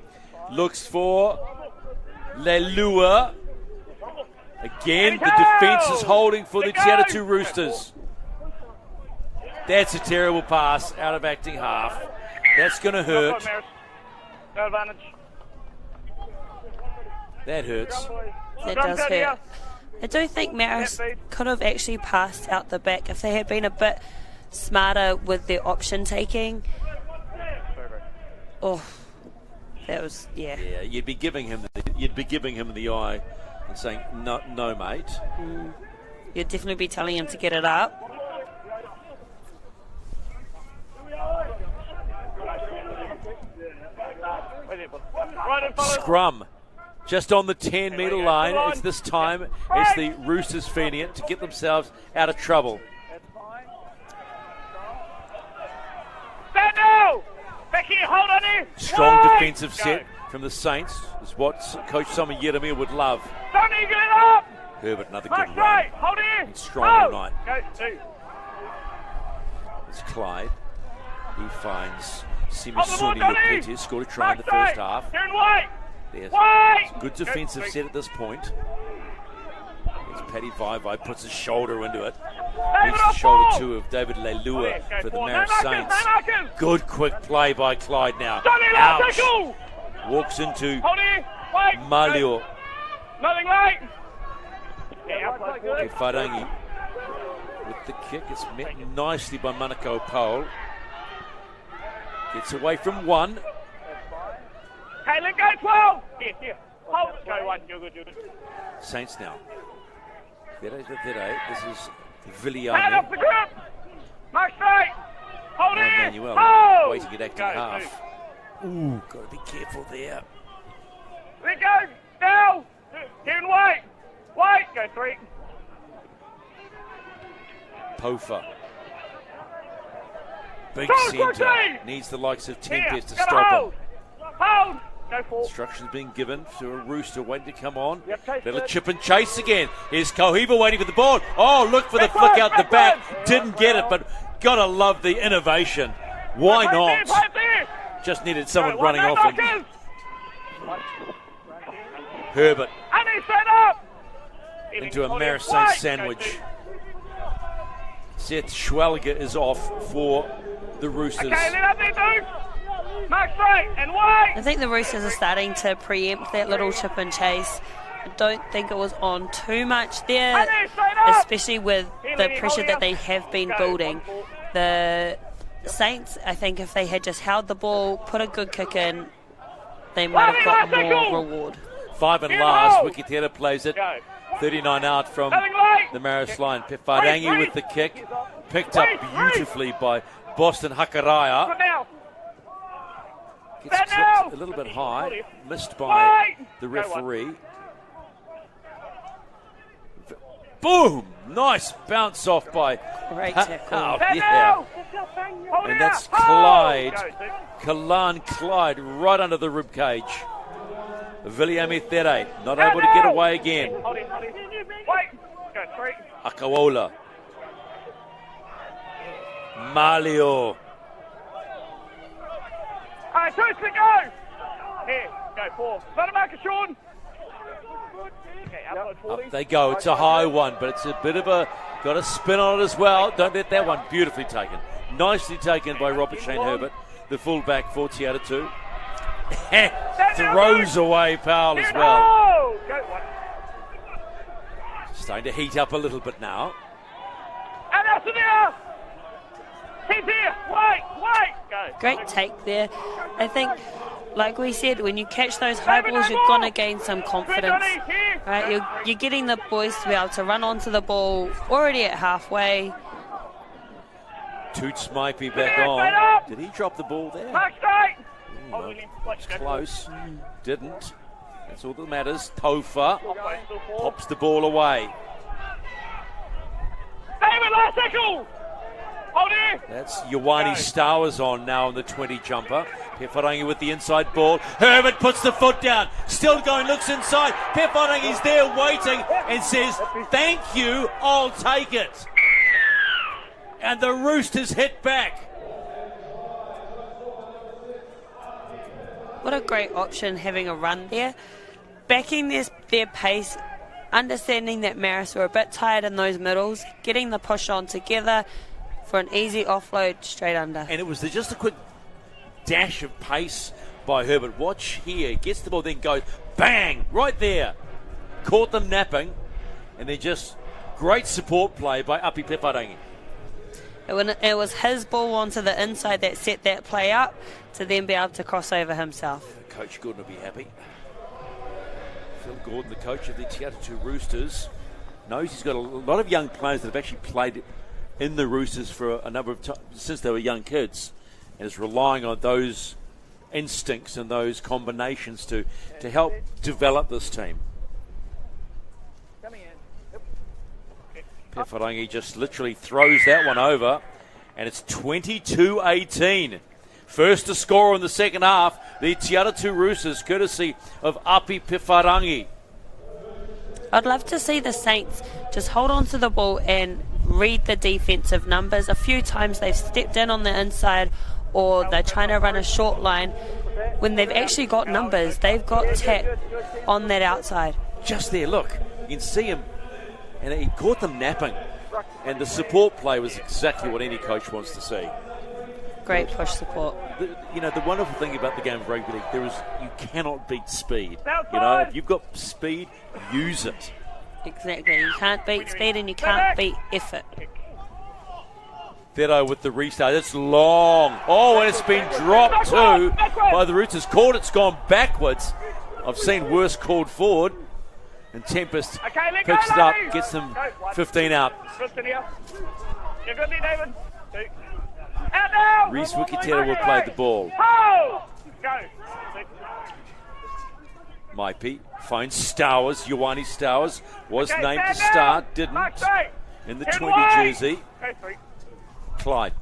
Looks for Lelua. Again, the defence is holding for the Atatu Roosters. That's a terrible pass out of acting half. That's going to hurt. No advantage. That hurts. That does hurt. I do think Marist could have actually passed out the back if they had been a bit smarter with their option taking. Oh, that was Yeah, you'd be giving him the eye and saying no, mate. You'd definitely be telling him to get it up. Scrum. Just on the 10-metre line. It's this time it's the Roosters feeding it to get themselves out of trouble. Stand now! Becky, hold on here! Strong defensive set from the Saints is what Coach Simon Yeremia would love. Don't get it up! Herbert, another good Mark run. right, hold here! And strong all night. Go, two. It's Clyde. He finds Hold the ball, Simisuni Donny! Lupeti. Scored a try in the first half. Turn white! There's White! good defensive set at this point. As Paddy Vai puts his shoulder into it. Meets the shoulder too of David Leilua for the Marist Saints. Good quick play by Clyde now. Ouch! Walks into Malio. Nothing late! Wharangi with the kick. It's met nicely by Manukau Powell. Gets away from one. Okay, let go, 12! Here. Hold it. Go, one. You're good. Saints now. This is Hand Villiame. off the grip! Mark straight! Hold it! Manuel Hold! waiting at acting half. Ooh, got to be careful there. Let go! Now! Kevin White! White! Go, 3. Pofa. Big Go, centre. Needs the likes of Tempest to Gotta stop him. hold! Hold! Go, 4. Instructions being given to a Rooster waiting to come on. Yep, chase Little it. chip and chase again. Here's Kohiva waiting for the ball. Oh, look for the flick out the back. Didn't get it, but gotta love the innovation. Why not? Just needed someone running off him. Herbert And he set up! into a Marist Saints sandwich. Seth Schwelger is off for the Roosters. Okay, let up there, dude! Mark straight and White! I think the Roosters are starting to preempt that little chip and chase. I don't think it was on too much there, especially with the pressure that they have been building. The Saints, I think if they had just held the ball, put a good kick in, they might have got more reward. 5 and last, Wikitera plays it. 39 out from the Marist line. Wharangi with the kick. Picked up beautifully by Boston Hakaraya. Gets clipped a little bit high. Missed by the referee. Boom! Nice bounce off by Great tackle. yeah. And that's Clyde. Kalan Clyde right under the rib cage. Viliame Tere not able to get away again. Akawola. Malio. Alright, 2 to go! Here, go, 4. Let him mark it, Sean! Okay, Up they go. It's a high one, but it's a bit of a... Got a spin on it as well. Don't let that one. Beautifully taken. Nicely taken by Robert Shane Herbert, the fullback for Atatu. Throws away Powell as well. Starting to heat up a little bit now. And that's in there! He's here! Wait! Go. Great take there. I think, like we said, when you catch those high balls, you're going to gain some confidence. Right? You're getting the boys to be able to run onto the ball already at halfway. Toots might be back on. Did he drop the ball there? Mark straight! No, it's close. Didn't. That's all that matters. Tofa pops the ball away. David Larsickle! Hold it! That's Ioane Stowers on now on the 20 jumper. Pefarangi with the inside ball. Herbert puts the foot down. Still going, looks inside. Pefarangi's there waiting and says, thank you, I'll take it. And the Roosters hit back. What a great option having a run there. Backing their pace, understanding that Marist were a bit tired in those middles, getting the push on together for an easy offload straight under. And it was just a quick dash of pace by Herbert. Watch here. Gets the ball, then goes bang, right there. Caught them napping. And then just great support play by Api Pefarangi. It was his ball onto the inside that set that play up to then be able to cross over himself. Coach Gordon will be happy. Phil Gordon, the coach of the Atatu Roosters, knows he's got a lot of young players that have actually played in the Roosters for a number of times since they were young kids, and is relying on those instincts and those combinations to help develop this team. Pefarangi just literally throws that one over, and it's 22-18. First to score in the second half, the Atatu Roosters, courtesy of Api Pefarangi. I'd love to see the Saints just hold on to the ball and read the defensive numbers. A few times they've stepped in on the inside or they're trying to run a short line. When they've actually got numbers, they've got tap on that outside. Just there, look, you can see him, and he caught them napping. And the support play was exactly what any coach wants to see. Great push support. The wonderful thing about the game of rugby league, you cannot beat speed. If you've got speed, use it. Exactly. You can't beat speed and you can't beat effort. Thedo with the restart. It's long. Oh, and it's been dropped too by the Roosters. Called, it's gone backwards. I've seen worse called forward. And Tempest picks it up, gets them 15 out. You're good there, David. Reese Wikitera will play the ball. Maipi finds Stowers. Ioane Stowers was named to start, didn't. In the 20 jersey. Clyde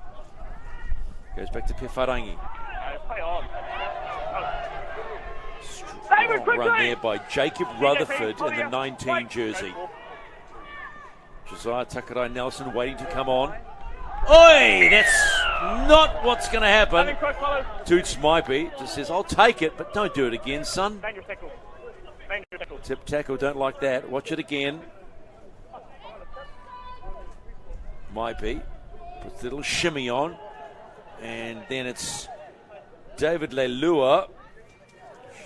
goes back to Pefarangi. Run there by Jacob Rutherford in the 19 jersey. Josiah Takarai Nelson waiting to come on. Oi! That's not what's going to happen. Toots Maipi just says, I'll take it, but don't do it again, son. Tip tackle, don't like that. Watch it again. Maipi puts a little shimmy on. And then it's David Leilua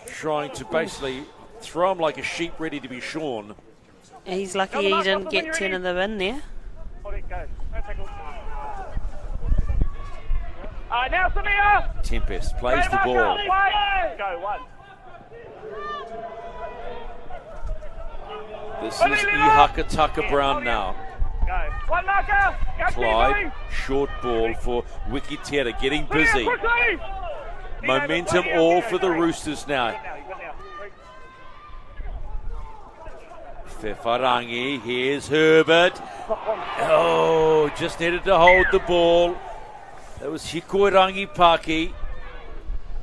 trying to basically throw him like a sheep ready to be shorn. He's lucky he didn't get 10 in the bin there. Now Samir! Tempest plays the ball. Go one. This is Ihaka Tucker Brown now. Go. One marker. Clyde, short ball for Wikitera, getting busy. Momentum all for the Roosters now. Pefarangi, here's Herbert. Oh, just needed to hold the ball. That was Hikoirangi Paki.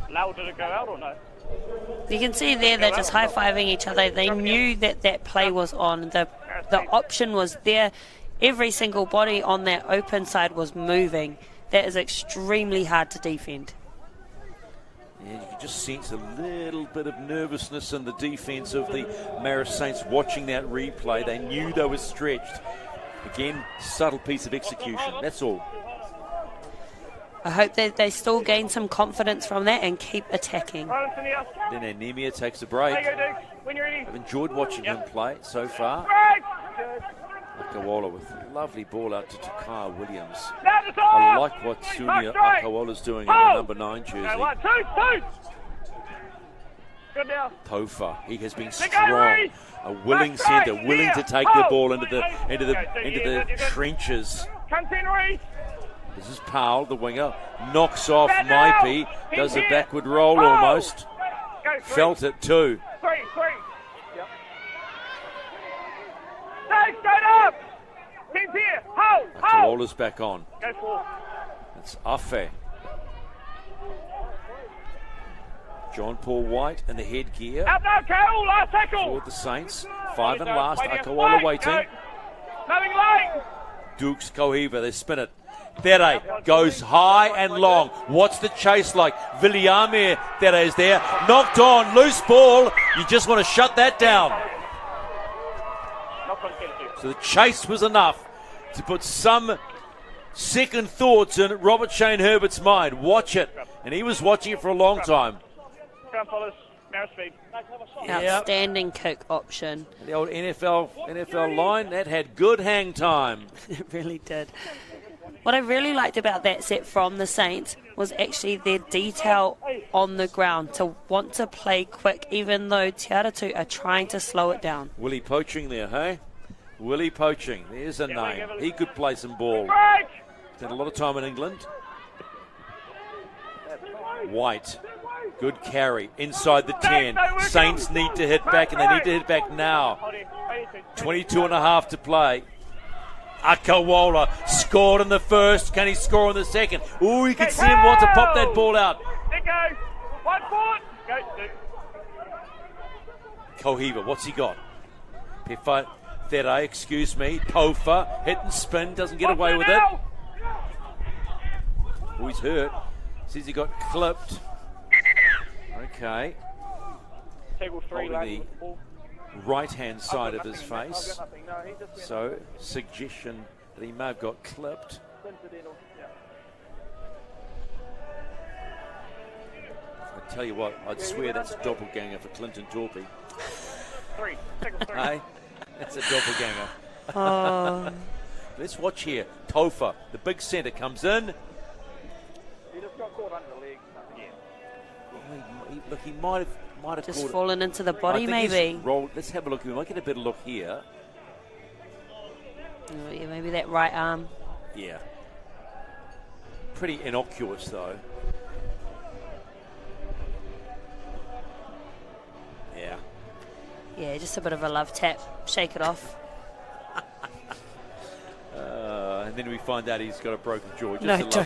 Lau, did it go out or no? You can see there they're just high-fiving each other. They knew that play was on. The option was there. Every single body on that open side was moving. That is extremely hard to defend. Yeah, you can just sense a little bit of nervousness in the defence of the Marist Saints watching that replay. They knew they were stretched. Again, subtle piece of execution. That's all. I hope that they still gain some confidence from that and keep attacking. Then Anemia takes a break. I've enjoyed watching him play so far. Akawola with a lovely ball out to Takaya Williams. I like what Sunia Akawola's doing in the number 9 jersey. Tofa, he has been strong, a willing centre, willing to take the ball into the trenches. This is Powell, the winger, knocks off Maipi, does a backward roll almost. Felt it too. Straight up! Team's here! Hold! Kawola's back on. Go for. That's Afe. John Paul White in the headgear Out now, Carol. Last tackle. for the Saints. 5 and last. Akawola waiting. Nothing late. Dukes Kohiva, they spin it. Tere goes high and long. What's the chase like? Viliame Tere is there. Knocked on, loose ball. You just want to shut that down. So the chase was enough to put some second thoughts in Robert Shane Herbert's mind. Watch it. And he was watching it for a long time. Ground follows. Marist speed. Outstanding kick option. The old NFL line, that had good hang time. It really did. What I really liked about that set from the Saints was actually their detail on the ground, to want to play quick even though Te Atatu are trying to slow it down. Willie Poaching there, hey? Willie Poaching, there's a name. He could play some ball. Spent a lot of time in England. White, good carry, inside the 10. Saints need to hit back, and they need to hit back now. 22 and a half to play. Akawola scored in the first. Can he score in the second? Ooh, you can see him want to pop that ball out. There goes. 1 foot. Go, Kohiva, what's he got? Pefa Tere, excuse me. Pofa, hit and spin, doesn't get away with it. Oh, he's hurt. Says he got clipped. Okay. Holding the right-hand side of his face. So, suggestion that he may have got clipped. I tell you what, I'd swear that's a doppelganger for Clinton Torpey. Hey, that's a doppelganger. Oh. Let's watch here. Tofa, the big centre, comes in. He just got caught under the leg. Look, he might have Just caught fallen into the body, maybe. Let's have a look. We might get a better look here. Oh, yeah, maybe that right arm. Yeah. Pretty innocuous, though. Yeah. Yeah, just a bit of a love tap. Shake it off. And then we find out he's got a broken jaw. Just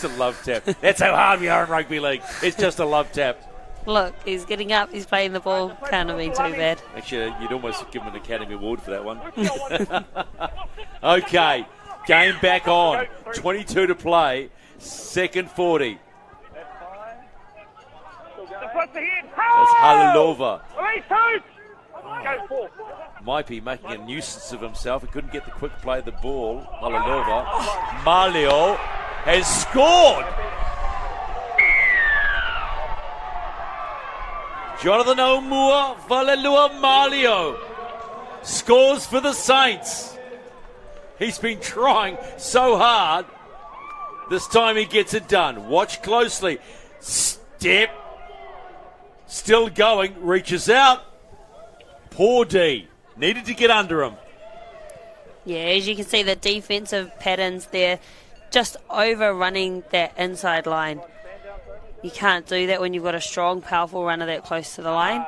a love tap. That's how hard we are in rugby league. It's just a love tap. Look, he's getting up. He's playing the ball. Can't have been too bad. Actually, you'd almost give him an Academy Award for that one. Okay, game back on. 22 to play. Second 40. That's Halalova. Go 4. Might be making a nuisance of himself. He couldn't get the quick play of the ball. Halalova. Malio has scored. Jonathan Omua Valalua Malio scores for the Saints. He's been trying so hard. This time he gets it done. Watch closely. Step. Still going. Reaches out. Poor D. Needed to get under him. Yeah, as you can see, the defensive patterns there, just overrunning that inside line. You can't do that when you've got a strong, powerful runner that close to the line.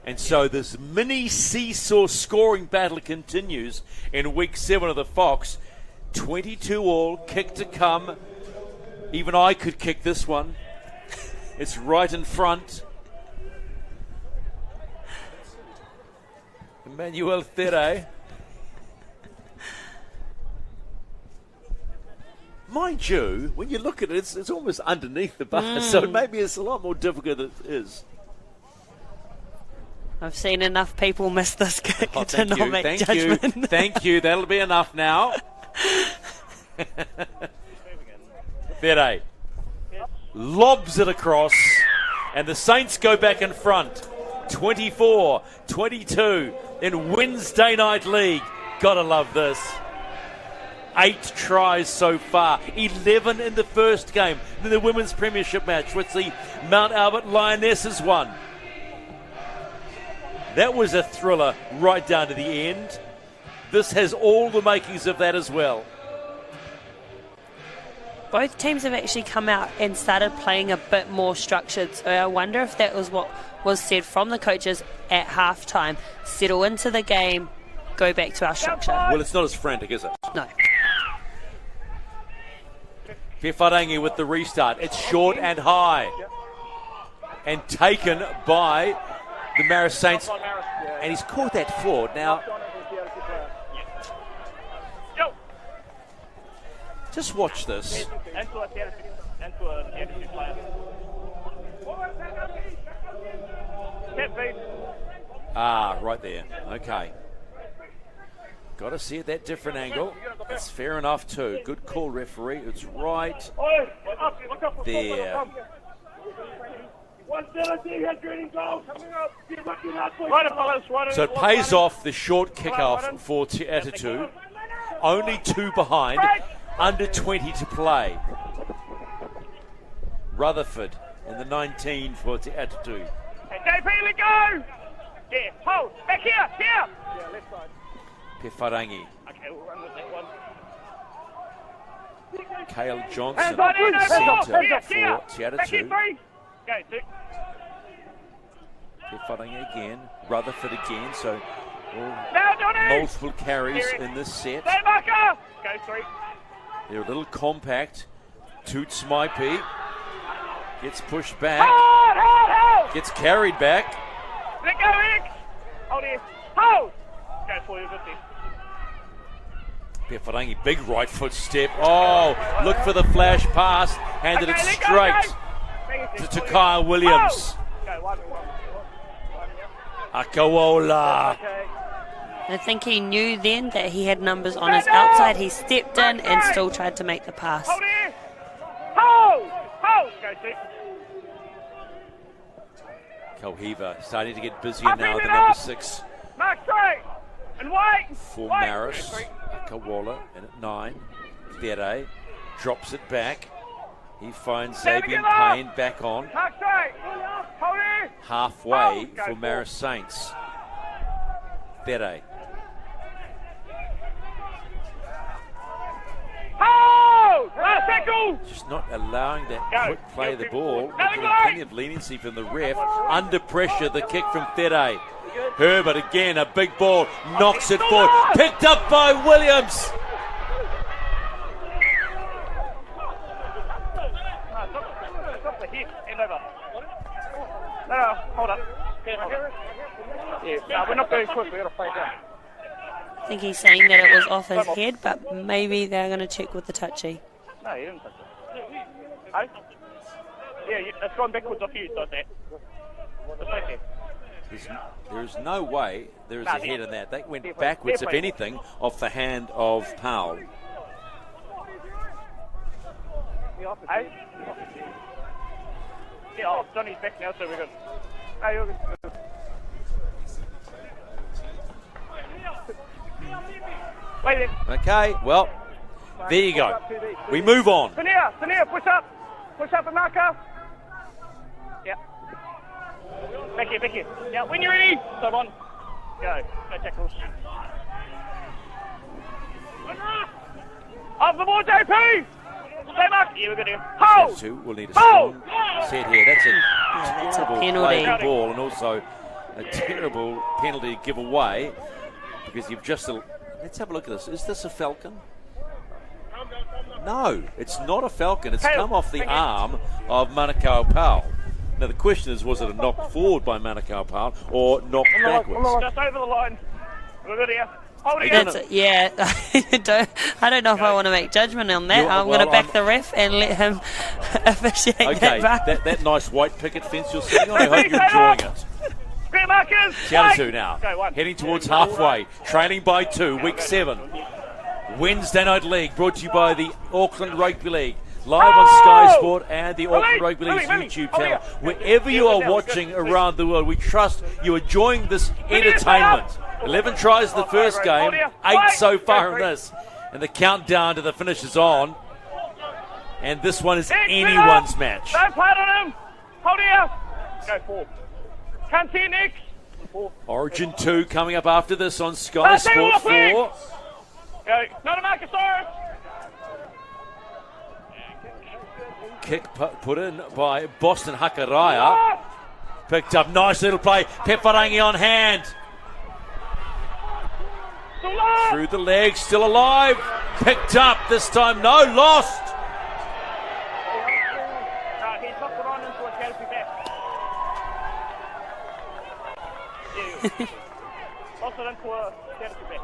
And so this mini seesaw scoring battle continues in week 7 of the Fox. 22 all, kick to come. Even I could kick this one. It's right in front. Emmanuel Tere. Mind you, when you look at it, it's almost underneath the bar, so maybe it's a lot more difficult than it is. I've seen enough people miss this kick to not make judgment. Thank you. That'll be enough now. Tere lobs it across, and the Saints go back in front. 24-22 in Wednesday Night League. Gotta love this. 8 tries so far, 11 in the first game. Then the Women's Premiership match, which the Mount Albert Lionesses won. That was a thriller right down to the end. This has all the makings of that as well. Both teams have actually come out and started playing a bit more structured, so I wonder if that was what was said from the coaches at halftime. Settle into the game, go back to our structure. Well, it's not as frantic, is it? No. Whewharangi with the restart. It's short and high. And taken by the Marist Saints. And he's caught that forward. Now, just watch this. Ah, right there. Okay. Got to see it that different angle. It's fair enough too. Good call, referee. It's right there. So it pays off the short kick-off for Atatu. Only 2 behind. Under 20 to play. Rutherford in the 19 for Atatu. JP, let go! Yeah, hold, back here! Yeah, left side. Whewharangi. Okay, we'll run with that one. Cale Johnson, Centre for Atatu. Go, 2. Whewharangi again. Rutherford again, so Now, Johnny! multiple carries in this set. Stay marker! Go, 3. They're a little compact. Toots Maipi gets pushed back. Hold! Gets carried back. Let go, X! Hold here. Hold! Go for you, 50. Whewharangi, big right foot step. Oh, look for the flash pass. Handed it straight to Takai Williams. Go, 1. Akawola. I think he knew then that he had numbers on his outside. He stepped in and still tried to make the pass. Hold here. Hold! Hold! Go, 6. Kolhiva starting to get busier now at the number 6 Mark straight! And wait! for Marist. Akawola in at 9. Tere drops it back. He finds Xavier Payne back on. Mark straight! Hold here! Halfway for Marist Saints. Tere. Hold! Last tackle! Just not allowing that quick play of the ball. Go, Getting go. plenty of leniency from the ref. Under pressure, the kick from Tere. Herbert again, a big ball, knocks it forward. Picked up by Williams. Stop the hit. End over. No, hold up. Yeah, no, we're not going quick. We've got to play down. I think he's saying that it was off his head, but maybe they're going to check with the touchy. No, you didn't touch it. Hey? Yeah, it's gone backwards off you, so it's that. It's okay. There's no way there is a head in that. That went backwards, if anything, off the hand of Powell. Hey? Yeah, oh, Johnny's back now, so we're good. Hey, you're good. Wait then. Okay, well, there you go. We move on. Tania, push up. Push up the marker. Yeah. Back here. Yeah, when you're ready. So on. Go. No tackles. Off the ball, JP. Stay mark. Yeah, we're good here. Hold. Atatu will need a strong set here. That's a a terrible penalty. play of the ball, and also a terrible penalty to give away because you've just. Let's have a look at this. Is this a falcon? No, it's not a falcon. It's come off the arm of Manukau Powell. Now the question is, was it a knock forward by Manukau Powell or knocked backwards? Just over the line. We're good here. Hold it. That's it, yeah. I don't know if I want to make judgment on that. I'm going to back the ref and let him officiate Okay, that bar. that nice white picket fence you're sitting on, I hope you're enjoying it. Square markers. Atatu now, Go, 1. heading towards halfway, trailing by 2, week 7. Wednesday Night League, brought to you by the Auckland Rugby League. Live on Sky Sport and the Auckland Rugby League's YouTube channel. Wherever you are watching around the world, we trust you're enjoying this entertainment. 11 tries in the first game, 8 so far in this. And the countdown to the finish is on. And this one is anyone's match. Don't play on him. Hold here. Go 4. Can't see next. 4. Origin 2 coming up after this on Sky Sport 4. Go. Not a Marcus. Kick put in by Boston Hakaraya. Picked up, nice little play. Whewharangi on hand. Through the legs, still alive. Picked up this time. No, lost. He's knocked it on into a Chelsea back. Lost it into a Chelsea back.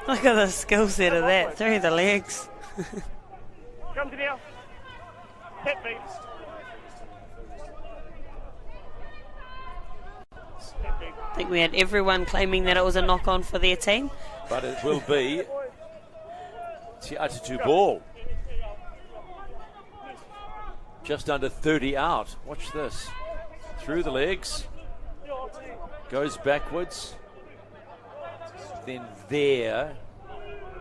Look at the skill set of that. Through the legs. Come to now. Hit me. I think we had everyone claiming that it was a knock-on for their team. But it will be Atatu ball. Just under 30 out. Watch this. Through the legs. Goes backwards. Then there.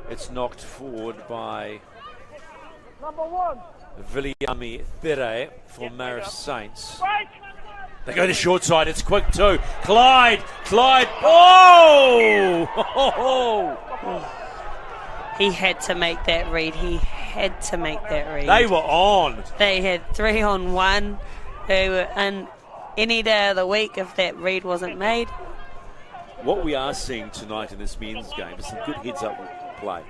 It's knocked forward by Number 1. Viliami Tere for Marist Saints. They go to short side. It's quick too. Clyde. Oh! He had to make that read. They were on. They had 3-on-1. They were in any day of the week if that read wasn't made. What we are seeing tonight in this men's game is some good heads-up play.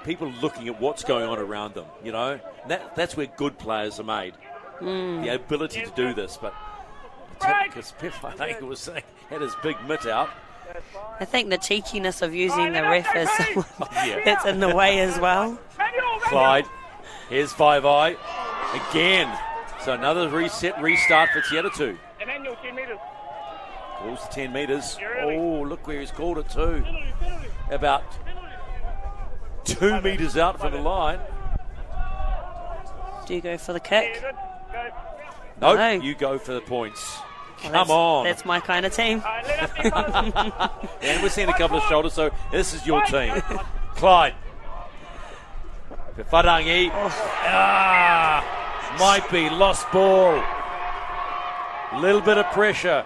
People looking at what's going on around them, you know. That's where good players are made. The ability to do this, but because Pep, I think, had his big mitt out. I think the cheekiness of using the ref is that's in the way as well. Clyde, here's 5-eye again. So another restart for Atatu. Emmanuel, 10 metres. Calls the 10 metres. Oh, look where he's called it too. About 2 metres out from the line. Do you go for the kick? Nope, No. you go for the points. Well, Come on. That's my kind of team. And we're seeing a couple of shoulders, so this is your team. Clyde. For Wharangi. Might be lost ball. Little bit of pressure.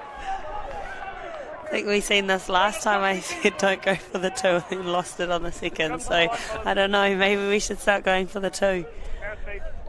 I think we seen this last time. I said don't go for the 2 and lost it on the second. So I don't know. Maybe we should start going for the 2.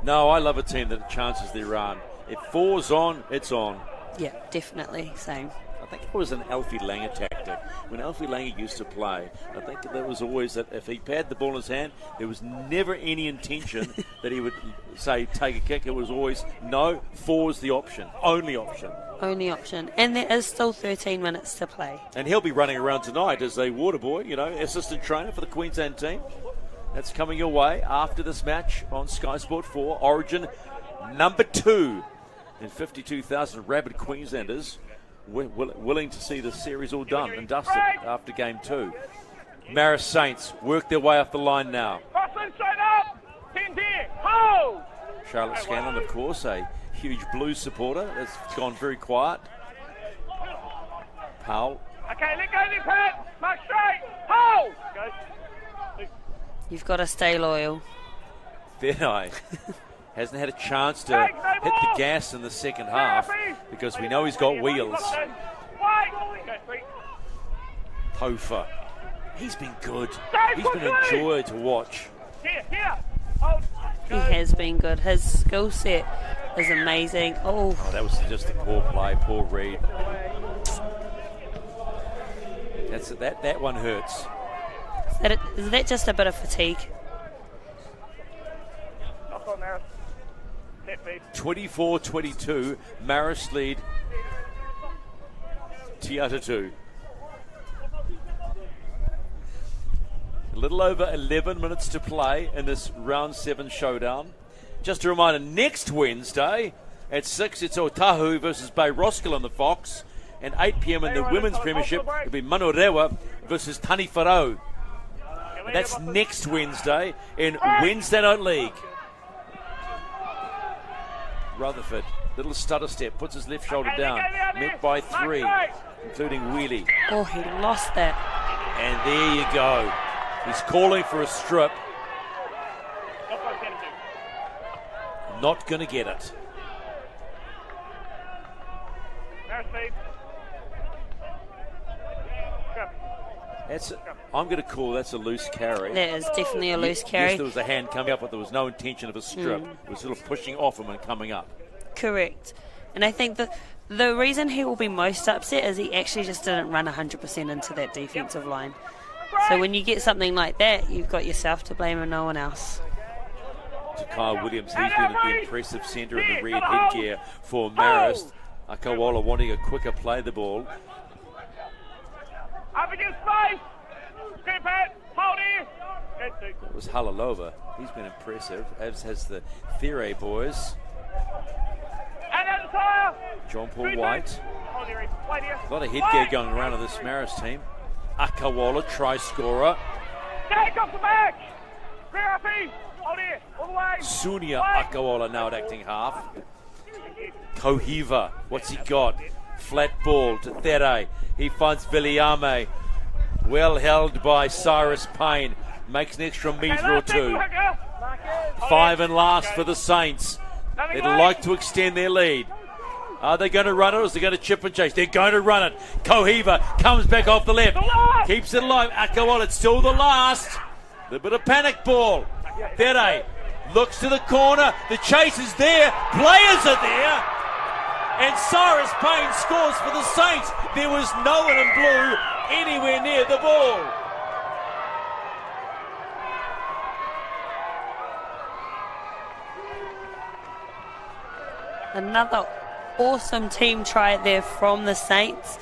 No, I love a team that chances their run. If 4's on, it's on. Yeah, definitely. Same. I think it was an Alfie Langer tactic. When Alfie Langer used to play, I think there was always that if he had the ball in his hand, there was never any intention that he would say take a kick. It was always no, 4's the option, only option. Only option. And there is still 13 minutes to play. And he'll be running around tonight as a water boy, assistant trainer for the Queensland team. That's coming your way after this match on Sky Sport 4, Origin number 2. And 52,000 rabid Queenslanders willing to see the series all done and dusted after game 2. Marist Saints work their way up the line now. Charlotte Scanlon, of course, a huge Blues supporter. That's gone very quiet. Powell. Okay, let go there, Pat. Mark straight. Hold. Go. You've got to stay loyal. Then hasn't had a chance to hit the gas in the second half because we know he's got wheels. Tofa, he's been good. He's been a joy to watch. He has been good. His skill set is amazing. Oh, that was just a poor play, poor read. That one hurts. Is that just a bit of fatigue? 24-22, Marist lead Atatu. A little over 11 minutes to play in this round 7 showdown. Just a reminder, next Wednesday at 6 it's Otahu versus Bay Roskill on the Fox, and 8 p.m. in the Women's Premiership it'll be Manurewa versus Taniwharau. And that's next Wednesday in Wednesday Night League. Rutherford, little stutter step, puts his left shoulder down, met by 3, including Wheelie. Oh, he lost that. And there you go. He's calling for a strip. Not going to get it. I'm going to call that's a loose carry. That is definitely a loose carry. Yes, there was a hand coming up, but there was no intention of a strip. It was sort of pushing off him and coming up. Correct. And I think the reason he will be most upset is he actually just didn't run 100% into that defensive line. So when you get something like that, you've got yourself to blame and no one else. To Kyle Williams, he's been at the impressive centre in the red headgear for Marist. Akawala wanting a quicker play the ball. Up against space. Step it. Hold here. It was Halalova. He's been impressive, as has the There boys. John Paul White. A lot of headgear going around on this Marist team. Akawala, try scorer. Take off the back. Hold here. All the way. Sunia Akawala now at acting half. Kohiva, what's he got? Flat ball to There. He finds Viliame. Well held by Cyrus Payne. Makes an extra metre or two. 5 and last for the Saints. They'd like to extend their lead. Are they going to run it or is they going to chip and chase? They're going to run it. Kohiva comes back off the left. Keeps it alive. Akawala, it's still the last. A bit of panic ball. There looks to the corner. The chase is there. Players are there. And Cyrus Payne scores for the Saints. There was no one in blue anywhere near the ball. Another awesome team try there from the Saints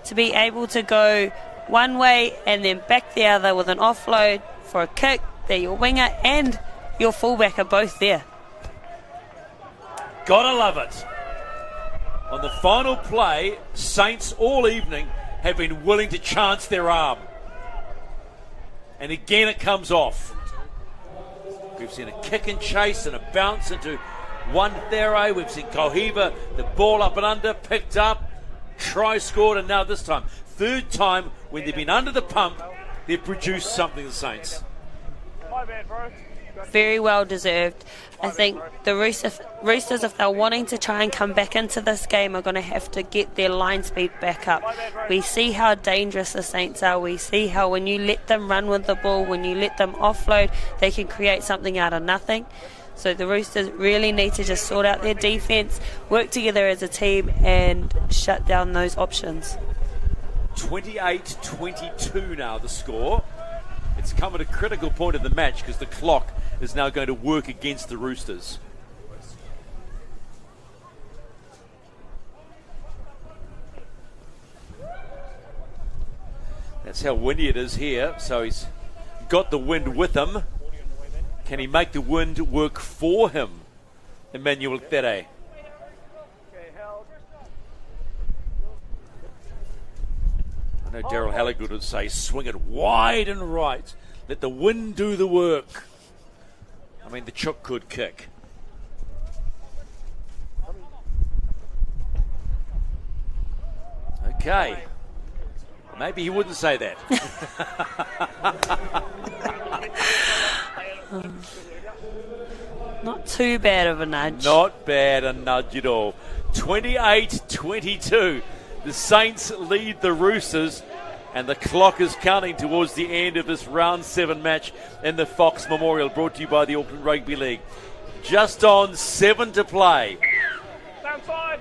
to be able to go one way and then back the other with an offload for a kick. There your winger and your fullback are both there. Gotta love it. On the final play, Saints all evening have been willing to chance their arm. And again it comes off. We've seen a kick and chase and a bounce into one There. We've seen Kohiva, the ball up and under, picked up, try scored, and now this time, third time when they've been under the pump, they've produced something, the Saints. My bad, bro. Very well deserved. I think the Roosters, if they're wanting to try and come back into this game, are going to have to get their line speed back up. We see how dangerous the Saints are. We see how when you let them run with the ball, when you let them offload, they can create something out of nothing. So the Roosters really need to just sort out their defence, work together as a team and shut down those options. 28-22 now the score. It's come at a critical point of the match because the clock is now going to work against the Roosters. That's how windy it is here. So he's got the wind with him. Can he make the wind work for him? Emmanuel There. I know Daryl Halligood would say, swing it wide and right. Let the wind do the work. I mean, the chook could kick. Okay. Maybe he wouldn't say that. Not too bad of a nudge. Not bad a nudge at all. 28-22. The Saints lead the Roosters, and the clock is counting towards the end of this round 7 match in the Fox Memorial, brought to you by the Auckland Rugby League. Just on 7 to play. Stand side.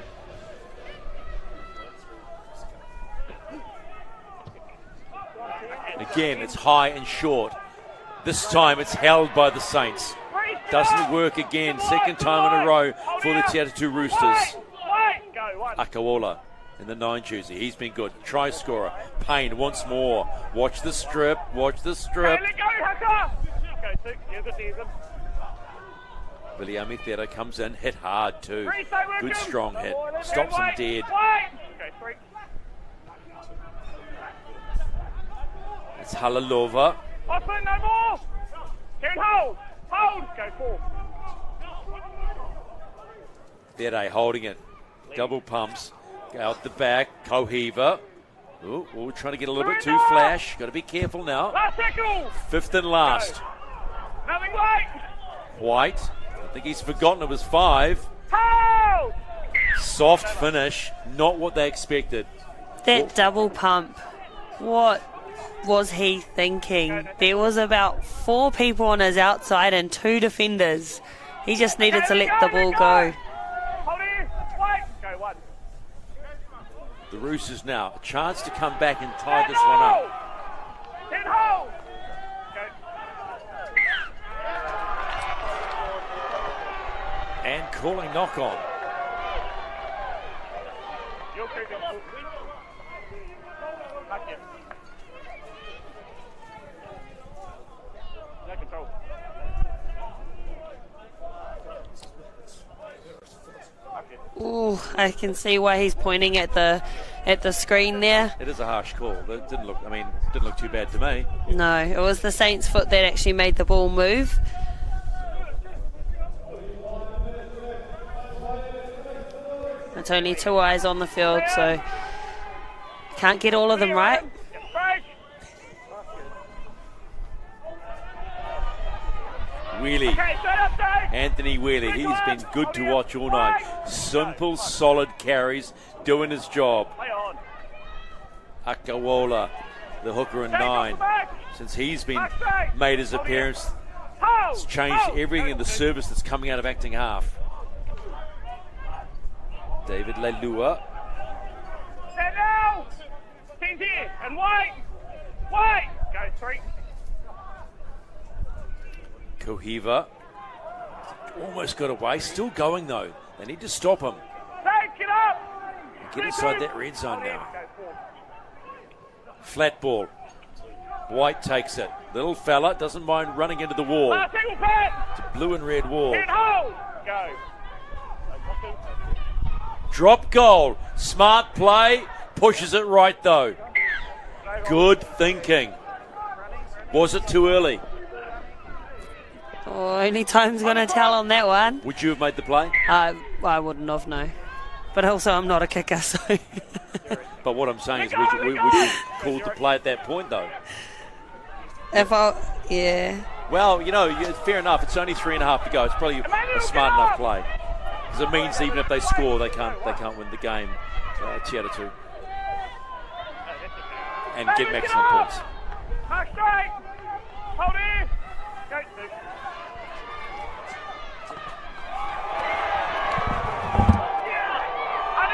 Again, it's high and short. This time it's held by the Saints. Doesn't work again. Second time in a row for the Atatu Roosters. Akawala in the 9 jersey. He's been good. Try scorer. Payne once more. Watch the strip. Watch the strip. Viliame There comes in. Hit hard too. Good strong hit. Stops him dead. It's Halalova. Austin, no more. Karen, hold. Hold. Go 4. There holding it. Double pumps. Out the back. Kohiva. Ooh, trying to get a little bit too flash. Got to be careful now. Last tackle. 5th and last. Nothing White. White. I think he's forgotten it was 5. Hold. Soft finish. Not what they expected. That double pump. What was he thinking? There was about 4 people on his outside and 2 defenders. He just needed to let the ball go. Hold here. Wait. Go 1. The Roosters now, a chance to come back and tie this one up. And hold. Go. And calling knock on. You're creeping. Back here. No control. Ooh, I can see why he's pointing at the screen there. It is a harsh call. It didn't look too bad to me. No, it was the Saints' foot that actually made the ball move. It's only 2 eyes on the field, so can't get all of them right. Wheelie. Anthony Wheelie. He's been good to watch all night. Simple, solid carries, doing his job. Akawola, the hooker in 9. Since he's made his appearance, it's changed everything in the service that's coming out of acting half. David Leilua. Stand now. Team's here. And wait. Wait. Go 3. Kohiva. Almost got away. Still going though. They need to stop him. Get up. Get inside that red zone now. Flat ball. White takes it. Little fella doesn't mind running into the wall. It's a blue and red wall. Go. Drop goal. Smart play. Pushes it right though. Good thinking. Was it too early? Oh, only time's going to tell on that one. Would you have made the play? I wouldn't have, no. But also, I'm not a kicker, so... But what I'm saying is, would you call the play at that point, though? Yeah. Well, fair enough. It's only 3.5 to go. It's probably a smart enough play. Because it means even if they score, they can't win the game. Atatu. And get maximum points. Mark straight. Hold in. Go.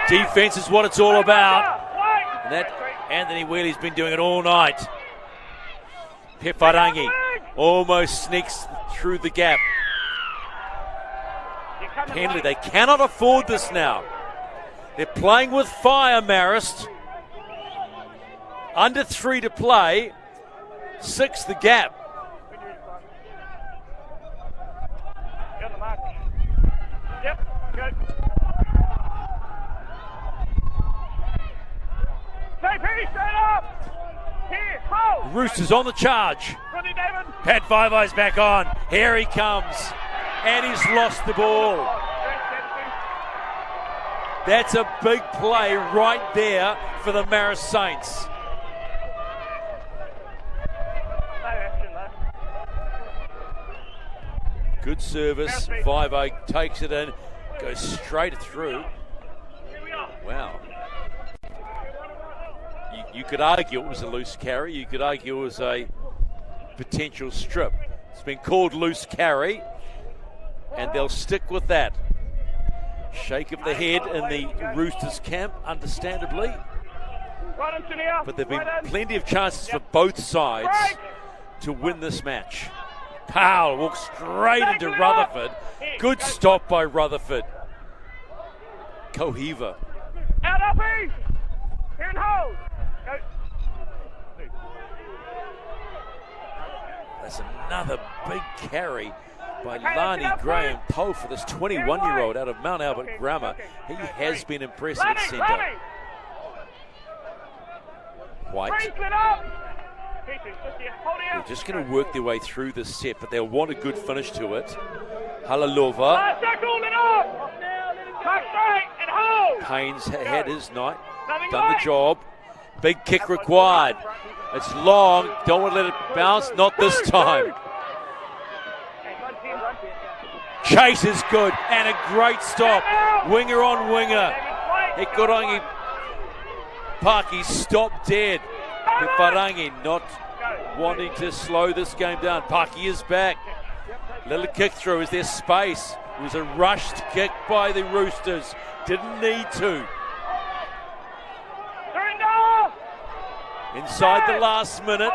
Defense is what it's all about. And that Anthony Wheelie's been doing it all night. Pefarangi almost sneaks through the gap. Penalty. They cannot afford this now. They're playing with fire, Marist. Under 3 to play. 6 the gap. Yep, good. Stand up. Here, hold. Roosters on the charge. Rodney David. Pat Five Eyes back on. Here he comes. And he's lost the ball. That's a big play right there for the Marist Saints. Good service. Five takes it in. Goes straight through. Wow. You could argue it was a loose carry. You could argue it was a potential strip. It's been called loose carry, and they'll stick with that. Shake of the head in the Roosters camp, understandably. But there have been plenty of chances for both sides to win this match. Powell walks straight into Rutherford. Good stop by Rutherford. Kohiva. Out up, here and hold. Go. That's another big carry by Lani Graham Poe for this 21-year-old out of Mount Albert Grammar. He has been impressive at centre. White. They're just going to work their way through this set, but they'll want a good finish to it. Halalova. Payne's had his night, done the job. Big kick required. It's long, don't want to let it bounce, not this time. Chase is good, and a great stop. Winger on winger. Hikorangi Paki stopped dead. Farangi not wanting to slow this game down. Paki is back. Little kick through. Is there space? It was a rushed kick by the Roosters. Didn't need to. Inside the last minute.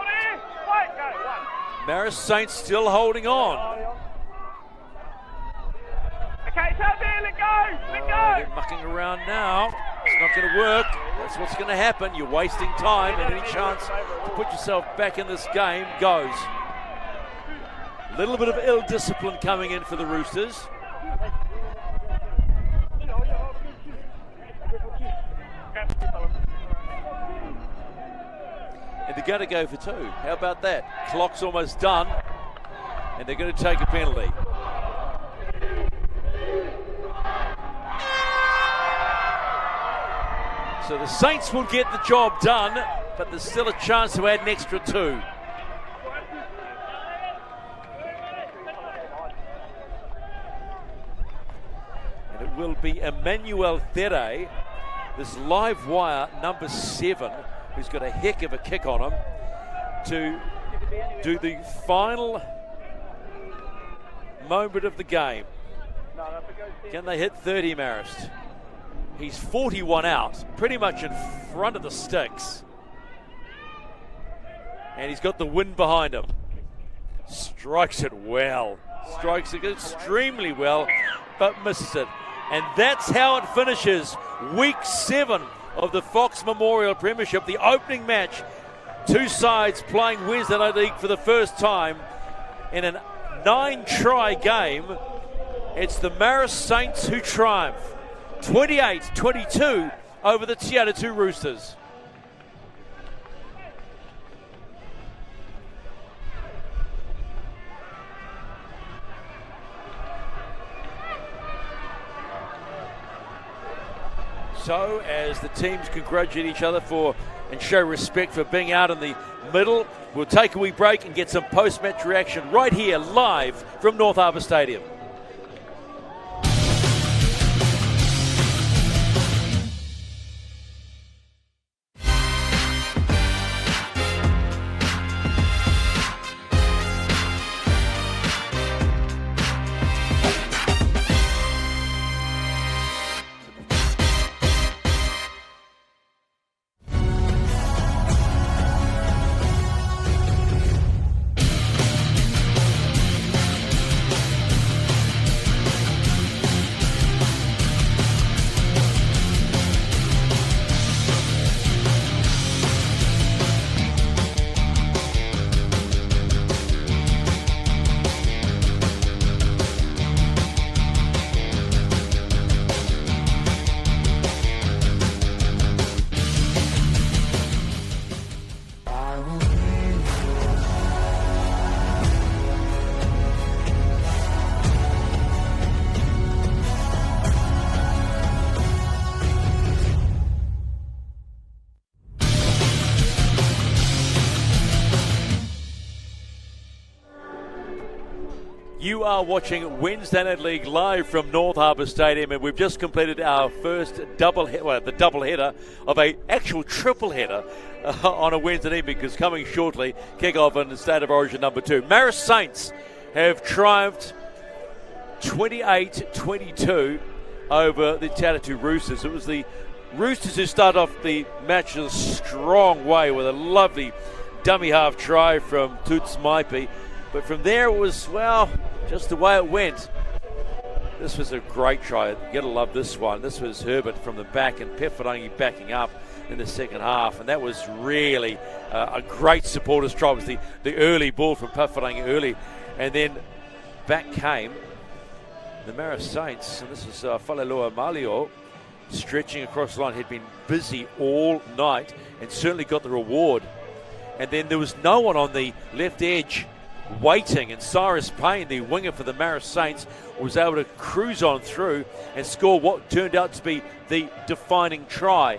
Marist Saints still holding on. Okay, it's out there, let go! They're mucking around now. It's not going to work. That's what's going to happen. You're wasting time, and any chance to put yourself back in this game goes. A little bit of ill discipline coming in for the Roosters. And they're going to go for two. How about that? Clock's almost done, and they're going to take a penalty. So the Saints will get the job done, but there's still a chance to add an extra two. And it will be Emmanuel There, this live wire number 7, who's got a heck of a kick on him, to do the final moment of the game. Can they hit 30, Marist? He's 41 out, pretty much in front of the sticks. And he's got the wind behind him. Strikes it well. Strikes it extremely well, but misses it. And that's how it finishes. Week 7 of the Fox Memorial Premiership, the opening match. Two sides playing Wednesday Night League for the first time in a 9-try game. It's the Marist Saints who triumph. 28-22 over the Atatu Roosters. So, as the teams congratulate each other for and show respect for being out in the middle, we'll take a wee break and get some post-match reaction right here, live from North Harbour Stadium. You are watching Wednesday Night League live from North Harbour Stadium, and we've just completed our first double header of a actual triple header on a Wednesday evening, because coming shortly, kick-off in State of Origin number 2. Marist Saints have triumphed 28-22 over the Atatu Roosters. It was the Roosters who started off the match in a strong way with a lovely dummy half try from Toots Maipi. But from there it was, well, just the way it went. This was a great try. You got to love this one. This was Herbert from the back and Pefarangi backing up in the second half. And that was really a great supporters try. It was the early ball from Pefarangi early. And then back came the Marist Saints. And this is Falelua Malio stretching across the line. He'd been busy all night and certainly got the reward. And then there was no one on the left edge waiting, and Cyrus Payne, the winger for the Marist Saints, was able to cruise on through and score what turned out to be the defining try.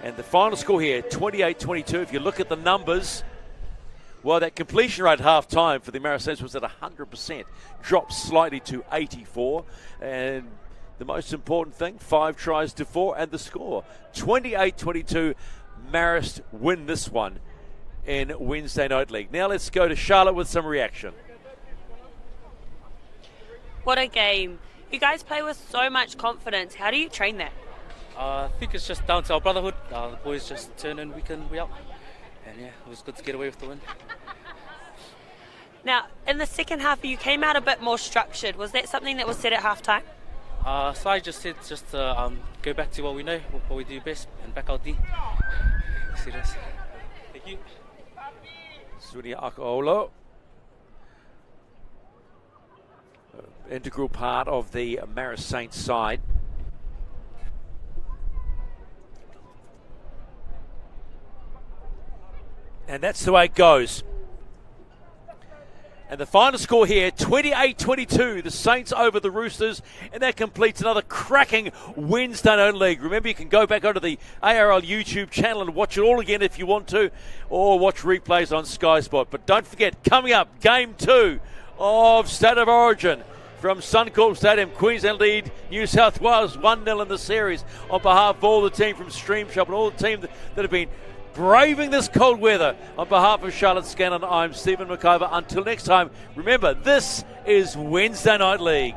And the final score here, 28-22. If you look at the numbers, well, that completion rate at half-time for the Marist Saints was at 100%, dropped slightly to 84, and the most important thing, 5 tries to 4, and the score, 28-22. Marist win this one in Wednesday Night League. Now let's go to Charlotte with some reaction. What a game. You guys play with so much confidence. How do you train that? I think it's just down to our brotherhood. The boys just turn in week out. And yeah, it was good to get away with the win. Now, in the second half, you came out a bit more structured. Was that something that was said at halftime? So I just said go back to what we know, what we do best, and back out D. Serious. Thank you. Sunia Akaolo, integral part of the Marist Saints side. And that's the way it goes. And the final score here, 28-22, the Saints over the Roosters, and that completes another cracking Wednesday Night League. Remember, you can go back onto the ARL YouTube channel and watch it all again if you want to, or watch replays on Sky Sport. But don't forget, coming up, Game 2 of State of Origin from Suncorp Stadium. Queensland lead New South Wales 1-0 in the series. On behalf of all the team from Stream Shop and all the team that have been braving this cold weather. On behalf of Charlotte Scanlon, I'm Stephen McIver. Until next time, remember, this is Wednesday Night League.